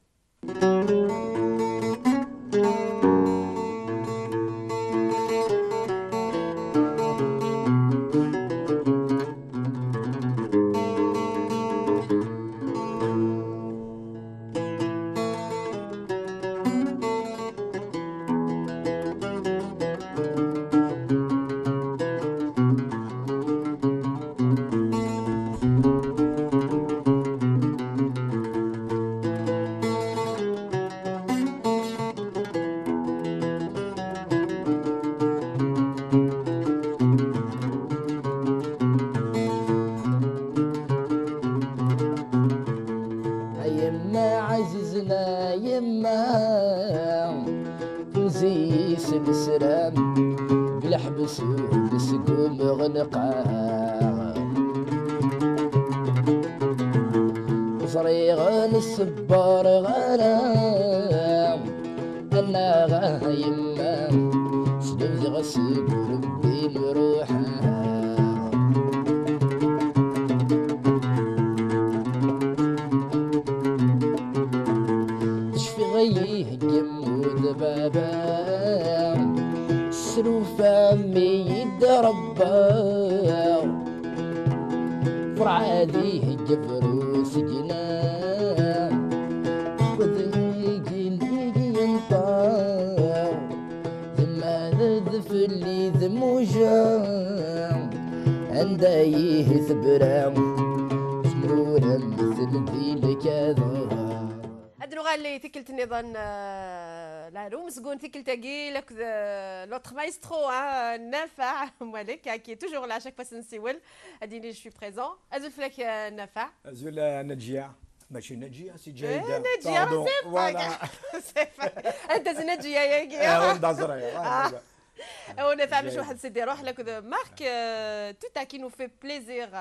كوزي سلسلام بالحبس بسقوم غنقا صريغ الصبار غرام انا غايما سلوز غسق ربي مروحه غيه جمود بابا سلوف عمي يدربا فرعاديه جبرو سجنا وذيقي ليقي ينطا ثم ذذف اللي ذموجا عندايه ثبرام سمرورا مثل ذي لكذا اللغه اللي تكلت نظن لا روم سكون تكلت اكي لك لوتر مايسترو نافع مالك كي توجور لا شاك فاس نسيول اديني جو بريزون ازول فلك نافع ازول نجيه ماشي نجيه سي جيده نجيه فوالا انت نجيه يا كي وندا زرايا on a fait واحد سيدي روح لك مارك tout qui nous fait plaisir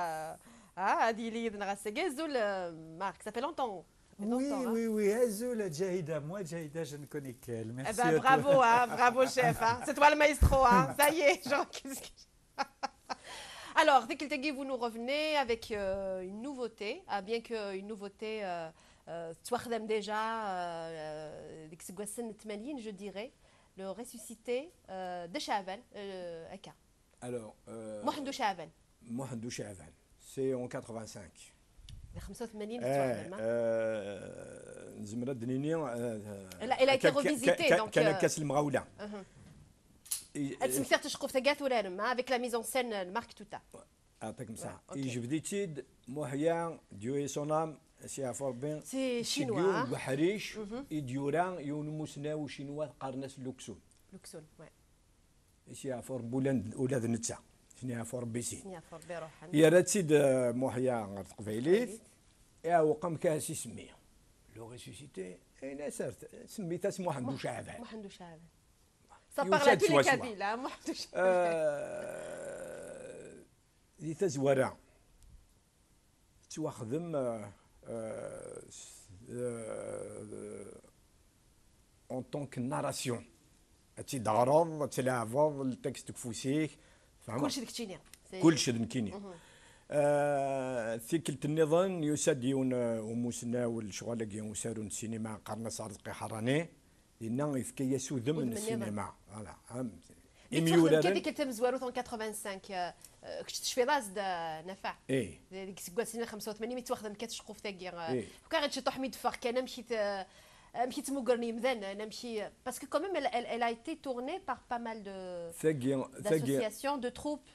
هذه اللي نغسل زول مارك ça fait longtemps. Oui, Azul, Jahida, moi, Jahida, je ne connais qu'elle. Merci. Eh ben, bravo, hein, bravo, chef. Hein. C'est toi le maestro, hein. Ça y est, genre, Alors, Tekiltegi, vous nous revenez avec une nouveauté, bien qu'une nouveauté, Touardem déjà, je dirais, le ressuscité de Chavel, Aka. Alors, Mohamedou Chavel. Mohamedou Chavel, c'est en 85. 85 نزمرة دنيني elle a été revisitée donc كان كاس المغاولة تسمثر تشقف تاعات ورانم avec la mise en scène Marc Touta أعطيكم صح يجبديتيد موهيا ديوي سونام سي فوربين سي شينوا وحريش يديوران يونموسنا وشينوا قارناس لوكسون وي سي فور بولند ولاد نتسا شنيها فور بيسي شنيها فور بيروحان يا راتسيد موحيا غرت قبيليت يا وقام كاسي سميه لو ريسوسيتي انا سرت سميتها اسمه محمدو شعبان محمدو شعبان صبر tous les Kabyles محمدو شعبان ذي تزورا تواخذم اون طونك ناراسيون تيدغرض تلعبض التكست كفوسيك كلشي دكتيني كلشي دكتيني ثيكلت النظام يسديون وموسنا والشغل كي وسارون السينما قرنا صارت حراني لان يفكي يسوذ من السينما فوالا يميولارن كي ديك تمزوارو 85 كنت تشفي راس نفع اي ديك سكواسينا 85 مي تواخذ كتشقوف تاكي فكا غتشي طحمي دفاق كان مشيت مقرني مذن انا مشي باسكو كوميم elle a été tournée par pas mal d'associations de troupes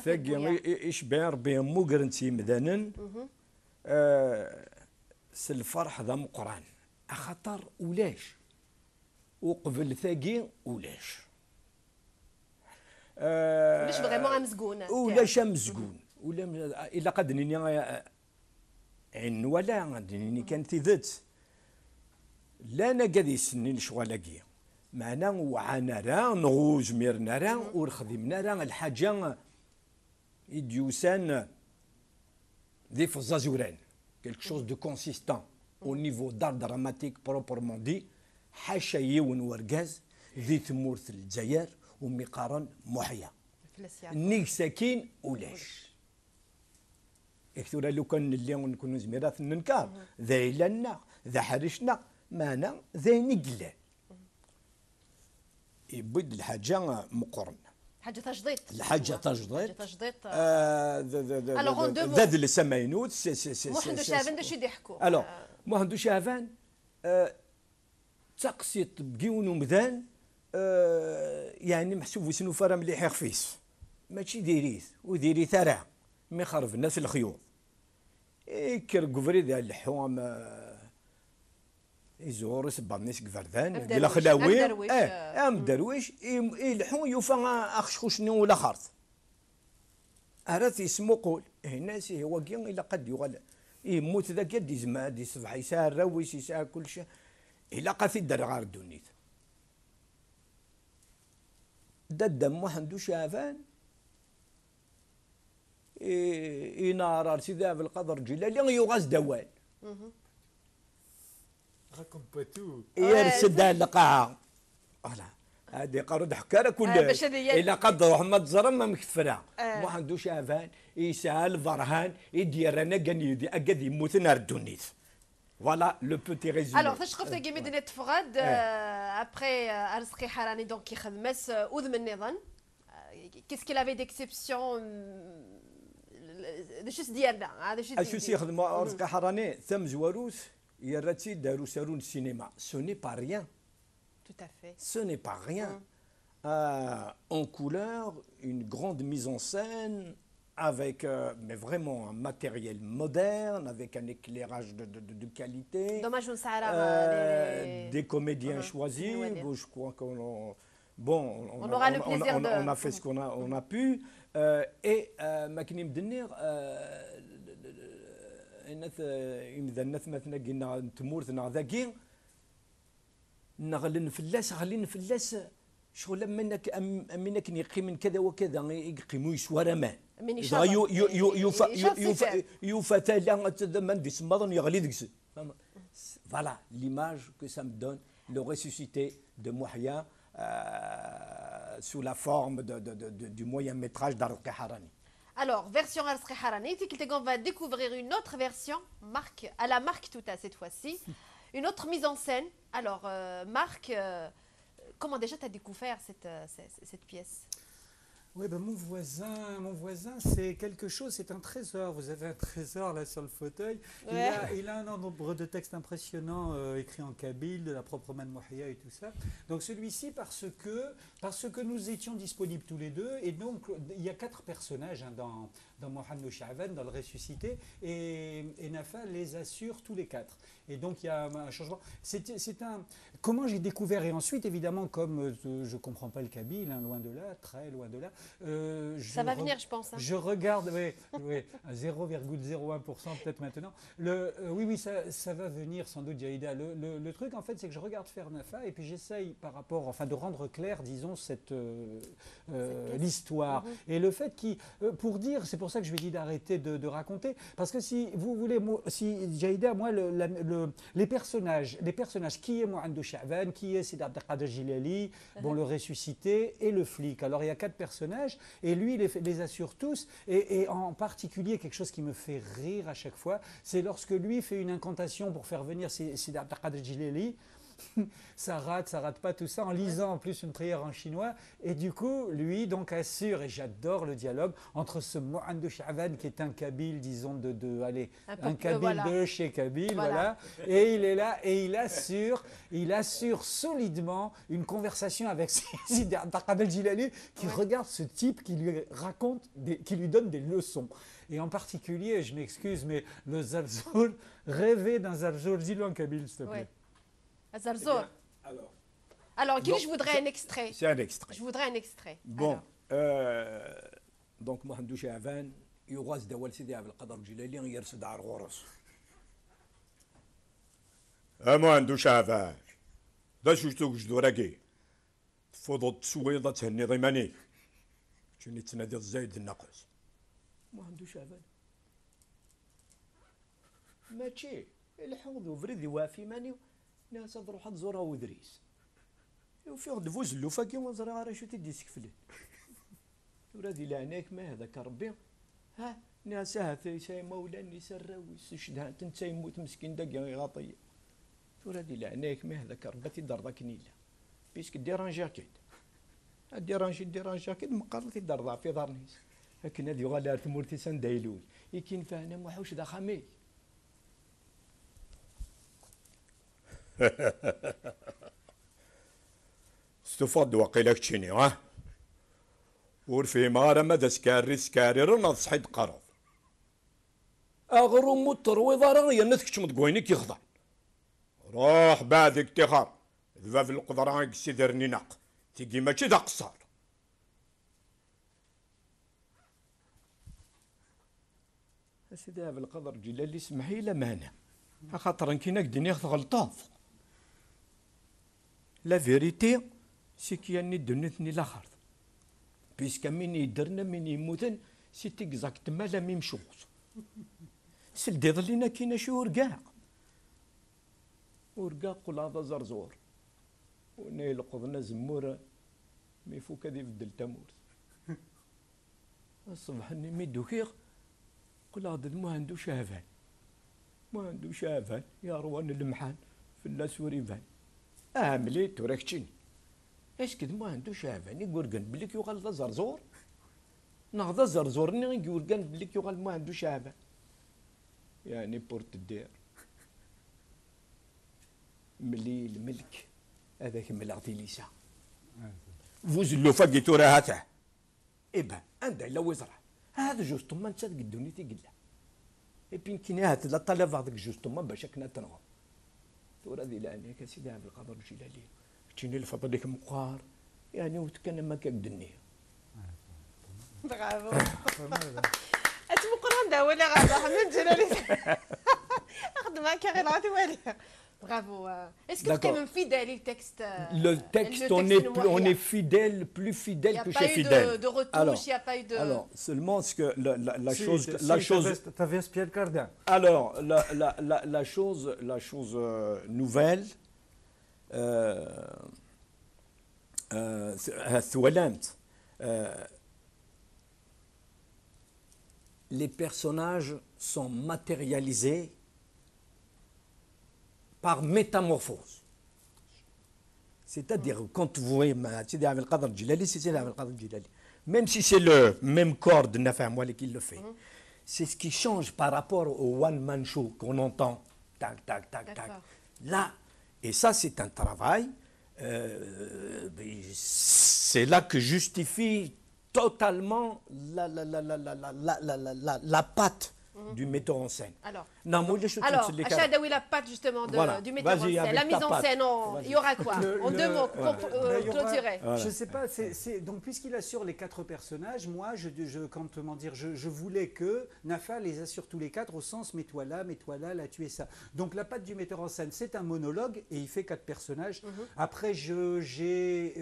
ثقي ايش بين ربي مقرنتي مذنن الفرح ذا مقران اخطر ولاش وقبل ثقي ولاش ولاش فريمون مسكون ولاش مسكون ولا الا قدني عين ولا دنيني كانت ذات لا انا قد يسني الشغلاكي معنا وعانا راه نغوز ميرنا راه ورخدمنا راه الحاجه يديوسان دي فزازوران quelque chose de consistant au niveau d'art dramatique proprement dit حاشا يون ورقاز ذي ثمورث الجزائر ومقارن محيا نيك ساكين ولاش اكثر لو كان اللي نكونوا زميرات النكار ذا لنا ذا حرشنا مانا ذا نقلال يبد الحاجه مقرن حاجه تجديد الحاجه تجديد الوغ ذا اللي سماينوت محمد شافان داش يضحكوا الوغ محمد شافان تقسيط بقيون ومذان يعني محسوب وسنو فرا مليح خفيس ماشي ديريث وديري ثرى مي خرف الناس الخيوط كر قفري ذا اللحوم يزور يسبب ناس كفردان ديال خلاوي ام درويش يلحون يوفا اخشخوشني ولا خرط ارث يسمو قول الناس هو كي الا قد يغل يموت ذاك يدي زماد يصبح يسار رويس يسار كل شيء الا قاثي الدرغار الدنيت ددم ما عندوش عفان ينار سيدي في القدر جلالي يغاز دوال راكم باتو يرسد القاعه فوالا هذه قرود حكاره كلها الا قدر محمد زرم ما مكتفرها ما عندوش عفان يسال ضرهان يدير انا قنيدي اكاد يموت نار الدنيس فوالا لو بوتي ريزومي الوغ فاش شفت كي مدينه تفغاد ابخي ارزقي حراني دونك كيخدمس اذم النظام كيس كيل افي ديكسيبسيون داش ديالنا هذا شي اشو يخدم ارزقي حراني ثم زواروس يراتي دارو سارون السينما سو ني با ريان tout à fait ce n'est pas rien en couleur une grande mise en scène avec mais vraiment un matériel moderne, avec un éclairage de qualité. Dommage, des comédiens choisis. Bon, je crois qu'on on aura le plaisir on a fait ce qu'on a pu. Et Makinim Denir, إذا الناس مثلا قلنا تمورتنا ذاكي نغلن فلاس شغل منك يقيم كذا وكذا يقيموا يسوار مان يفتى لا من دي سمضن يغلي ديكس فوالا l'image que ça me donne le ressuscité de Mouhia sous la forme du moyen métrage d'Arزقي حراني. Alors, version Arزقي حراني, on va découvrir une autre version, Marc, à la Marc Touta cette fois-ci, une autre mise en scène. Alors, Marc, comment déjà tu as découvert cette pièce? Oui, ben mon voisin, c'est quelque chose, c'est un trésor. Vous avez un trésor là sur le fauteuil. Ouais. Il a un nombre de textes impressionnants écrits en kabyle, de la propre main de Mouhia et tout ça. Donc celui-ci, parce que nous étions disponibles tous les deux, et donc il y a 4 personnages hein, dans Mohamed Chaavan, dans le ressuscité, et Nafa les assure tous les 4. Et donc il y a un changement. C'est un. Comment j'ai découvert, et ensuite évidemment comme je ne comprends pas le kabyle, hein, loin de là, très loin de là. Ça va venir, je pense. Hein. Je regarde, oui, 0,01% peut-être maintenant. Oui, ça va venir sans doute, Jaïda. Le truc, en fait, c'est que je regarde faire Nafa et puis j'essaye par rapport, enfin, de rendre clair, disons, l'histoire. Et le fait pour dire, c'est pour ça que je lui ai dit d'arrêter de raconter, parce que si vous voulez, si Jaïda, moi, les personnages, qui est Mohamed Chaavan, qui est Sidi Abdelkader Jilali, bon, le ressuscité et le flic. Alors, il y a 4 personnages et lui, il les assure tous. Et en particulier, quelque chose qui me fait rire à chaque fois, c'est lorsque lui fait une incantation pour faire venir Sidi Abdelkader Jilali. ça rate pas tout ça en lisant en plus une prière en chinois et du coup lui donc assure, et j'adore le dialogue entre ce Mohamed Chaavan qui est un kabyle disons un kabyle de chez kabyle voilà. Et il est là et il assure solidement une conversation avec Sidi Abdelkader Jilali qui regarde ce type qui lui raconte qui lui donne des leçons. Et en particulier, je m'excuse, mais le Zarzour, rêver d'un Zarzour, dis-le en kabyle s'il te plaît. Zarzour. Alors, je voudrais un extrait. C'est un extrait. Je voudrais un extrait. Bon, donc Mohamed Chaavan يغاز دوال سيدي عبد القادر الجيلاني يرسد على الغرس. Mohamed Chaavan ذا شو توجد وراكي تفوض تسويضة تهني ضيماني شنو تنادي الزايد النقص. Mohamed Chaavan ماشي الحوض وفريدي وافي ماني ناس تروح تزورها ودريس وفي غد فوز اللوفا كي وزرا راه شو تدي سكفلت ورادي لعناك ما هذاك ربي ها ناس هاثي شي مولاني سراوي سشدها تنتي يموت مسكين داكي غاطيه ورادي لعناك ما هذاك ربي تدار ذاك نيله بيسك دير ان جاكيت دير ان جاكيت مقرتي دار ضع في دار نيس لكن هذه غالا تمورتي سندايلوي يكين فانا موحوش ذا خمي استفاد وقيلك تشيني ها ورفي مارا ماذا سكاري رنا صحيد قرض اغرم الترويض راه ينثك تشمد كوينك يخضع روح بعدك تخار ذا في القدرة سيدرني ناق تيجي ماشي ذا قصار سيدي هذا القدر جلالي سمحي لا مانع خاطر كي نقدر ياخذ غلطاف لا فيريتي سي كي اني دنيتني لا خرط puisque mini درنا mini موتن c'est exactement la même chose. C'est le dédlina qui n'a شو ورقاق ورقاق ولا هذا زرزور ونيل قضنا زمورة مي فوق هذه بدل تمور الصبح اني ميدو كيغ قل هذا ما عنده شافان ما عنده شافان يا روان المحان في الناس وريفان مليت وراكتشيني اش كذا ما عنده شافان يقول كان بليك يوغال زرزور نهضا زرزور يقول كان بليك يوغال ما عنده شافان يعني بورت الدير ملي الملك هذاك ملغتي ليسا فوز اللوفا قيتو راه هاته إبا عندها إلا وزرع هذا جوج طمان تصدق الدنيا تقلع إبين كي هات لا طلب هذاك جوج طمان باش كنا تنغم تورا ذي لاني كسيدي عبد القادر الجيلاني تجيني الفضل لك مقار يعني وتكلم ما كالدنيا برافو اسمو قران دا ولا غادا حنا جلالي خدمه كي غير غادي والي Bravo. Est-ce que tu es même fidèle au texte? Le texte, on est fidèle, plus fidèle que chez fidèle. Il n'y a pas eu de retouche, il n'y a pas eu de... Alors, seulement ce que la chose... Tu avais inspiré le Cardin. Alors, la chose nouvelle, les personnages sont matérialisés par métamorphose. C'est-à-dire, quand vous voyez Sidi Abdel Qadir Jilali, c'est Sidi Abdel Qadir Jilali. Même si c'est le même corps de Nafa Mouali qui le fait, c'est ce qui change par rapport au one-man show qu'on entend. Tac, tac, tac, tac. Là, et ça, c'est un travail. C'est là que justifie totalement la patte du metteur en scène. Alors, Achadaoui, la patte justement du metteur en scène, la mise en scène, il y aura quoi? En deux mots, clôturer. Je ne sais pas, donc puisqu'il assure les 4 personnages, moi, je voulais que Nafa les assure tous les 4 au sens mets-toi là, là, tu es ça. Donc la patte du metteur en scène, c'est un monologue et il fait 4 personnages. Après, j'ai,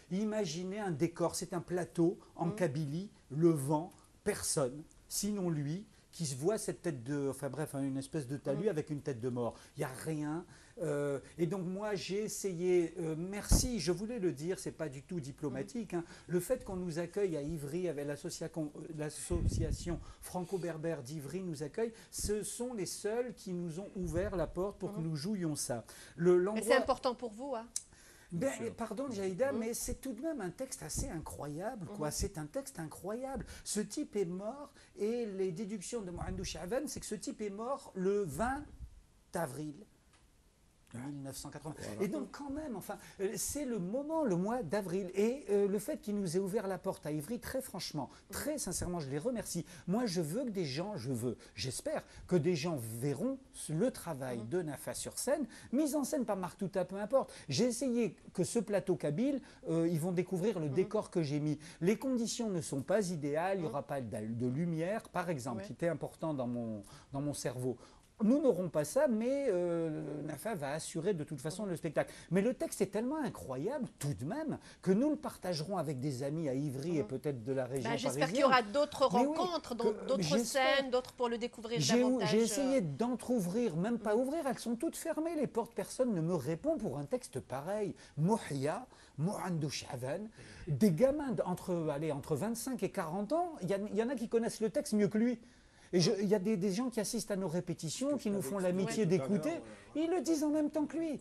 imaginé un décor, c'est un plateau en Kabylie, le vent, personne. Sinon lui, qui se voit cette tête de... Enfin bref, une espèce de talus avec une tête de mort. Il n'y a rien. Et donc moi, j'ai essayé... merci, je voulais le dire, c'est pas du tout diplomatique. Hein, le fait qu'on nous accueille à Ivry, avec l'association franco-berbère d'Ivry nous accueille, ce sont les seuls qui nous ont ouvert la porte pour que nous jouions ça. Mais c'est important pour vous, hein? Pardon Jaïda, mais c'est tout de même un texte assez incroyable, quoi. C'est un texte incroyable. Ce type est mort et les déductions de Mohamedou Chaavan, c'est que ce type est mort le 20 avril 1980. Voilà. Et donc quand même, enfin, c'est le moment, le mois d'avril. Et le fait qu'il nous ait ouvert la porte à Ivry, très franchement, très sincèrement, je les remercie. Moi, je veux que des gens, j'espère que des gens verront le travail de Nafa sur scène, mise en scène par Marc Touta, peu importe. J'ai essayé que ce plateau kabyle, ils vont découvrir le décor que j'ai mis. Les conditions ne sont pas idéales, il n'y aura pas de lumière, par exemple, qui était important dans mon cerveau. Nous n'aurons pas ça, mais Nafa va assurer de toute façon le spectacle. Mais le texte est tellement incroyable, tout de même, que nous le partagerons avec des amis à Ivry et peut-être de la région parisienne. J'espère qu'il y aura d'autres rencontres, d'autres scènes, d'autres pour le découvrir davantage. J'ai essayé d'entrouvrir, même pas ouvrir, elles sont toutes fermées, les portes, personne ne me répond pour un texte pareil. Mouhia, Mohamedou Chaavan, des gamins entre 25 et 40 ans, il y en a qui connaissent le texte mieux que lui. Et il y a des gens qui assistent à nos répétitions, qui nous font l'amitié d'écouter, ils le disent en même temps que lui.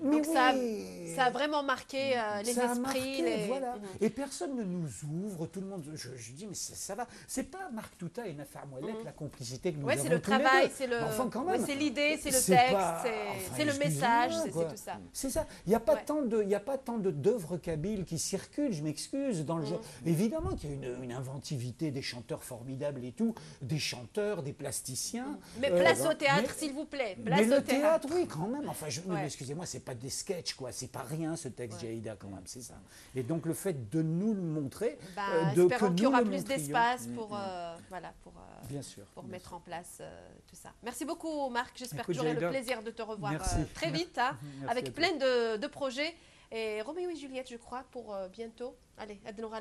Donc ça a vraiment marqué les esprits. Voilà. Et personne ne nous ouvre, tout le monde... Je dis, mais ça va. C'est pas Marc Touta et Nafa Mouelek, la complicité que nous avons tous les deux. C'est le travail, c'est l'idée, c'est le texte, c'est le message, c'est tout ça. C'est ça. Il n'y a pas tant d'œuvres kabyles qui circulent, je m'excuse, dans le genre. Évidemment qu'il y a une inventivité des chanteurs formidables et tout, des chanteurs, des plasticiens. Mais place au théâtre, s'il vous plaît. Place au théâtre, oui, quand même. Enfin, excusez-moi, c'est pas des sketchs, quoi. C'est pas rien, ce texte, Jaïda, quand même, c'est ça. Et donc, le fait de nous le montrer, espérons qu'il y aura plus d'espace pour mettre en place tout ça. Merci beaucoup, Marc. J'espère que j'aurai le plaisir de te revoir très vite, avec plein de projets. Et Roméo et Juliette, je crois, pour bientôt. Allez, aide-nous à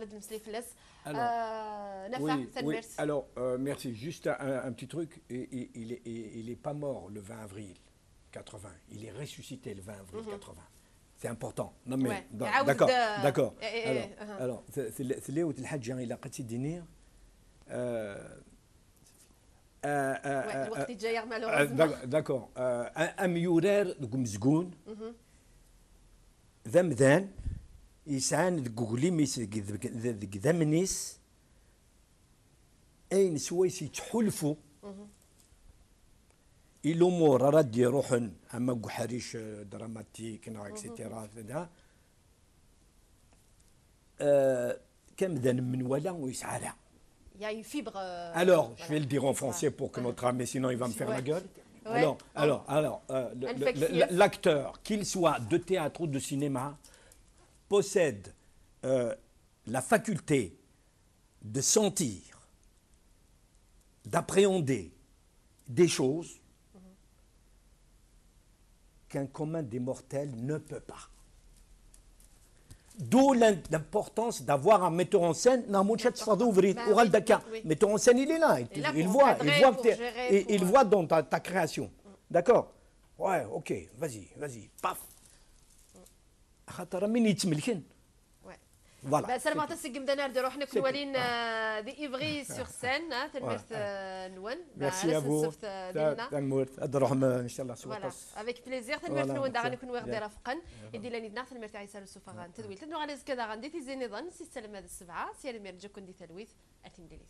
oui, alors, merci. Juste un petit truc. Il n'est pas mort le 20 avril 80. Il est ressuscité le 20 avril 80. C'est important. Non mais d'accord. Alors, c'est Léo Telhadji il a قتي دينير الوقت جاي malheureusement. D'accord. أم يورار مزقون ذا مذان يسعان ذقولي ميس ذا منيس أين سويسي تحلفوا الأمور راد يروحن أما قحريش دراماتيك إكسيتيرا كم ذا من ولا ويسعى لها. Il y a une fibre. Alors, je vais le dire en français pour que notre ami, sinon il va me faire la gueule. Alors, l'acteur, qu'il soit de théâtre ou de cinéma, possède la faculté de sentir, d'appréhender des choses qu'un commun des mortels ne peut pas. D'où l'importance d'avoir un metteur en scène. Metteur en scène, il est là. Il voit dans ta création. D'accord? Ouais, ok, vas-y, paf. Voilà. سلامات السقم دنا نديرو حنا كل ولين دي ايفغي سور سين تنمرت نون ميرسي افو تنمرت ادروهم ان شاء الله فوالا افيك بليزير تنمرت نون دا غنكون غادي رافقا يدي لاني دنا تنمرت عيسى السفغان تدويل تنو على زكا دا غندي تي زيني ظن سي سلام هذا السبعه سي المير جاكون دي تلويث اتم ديليث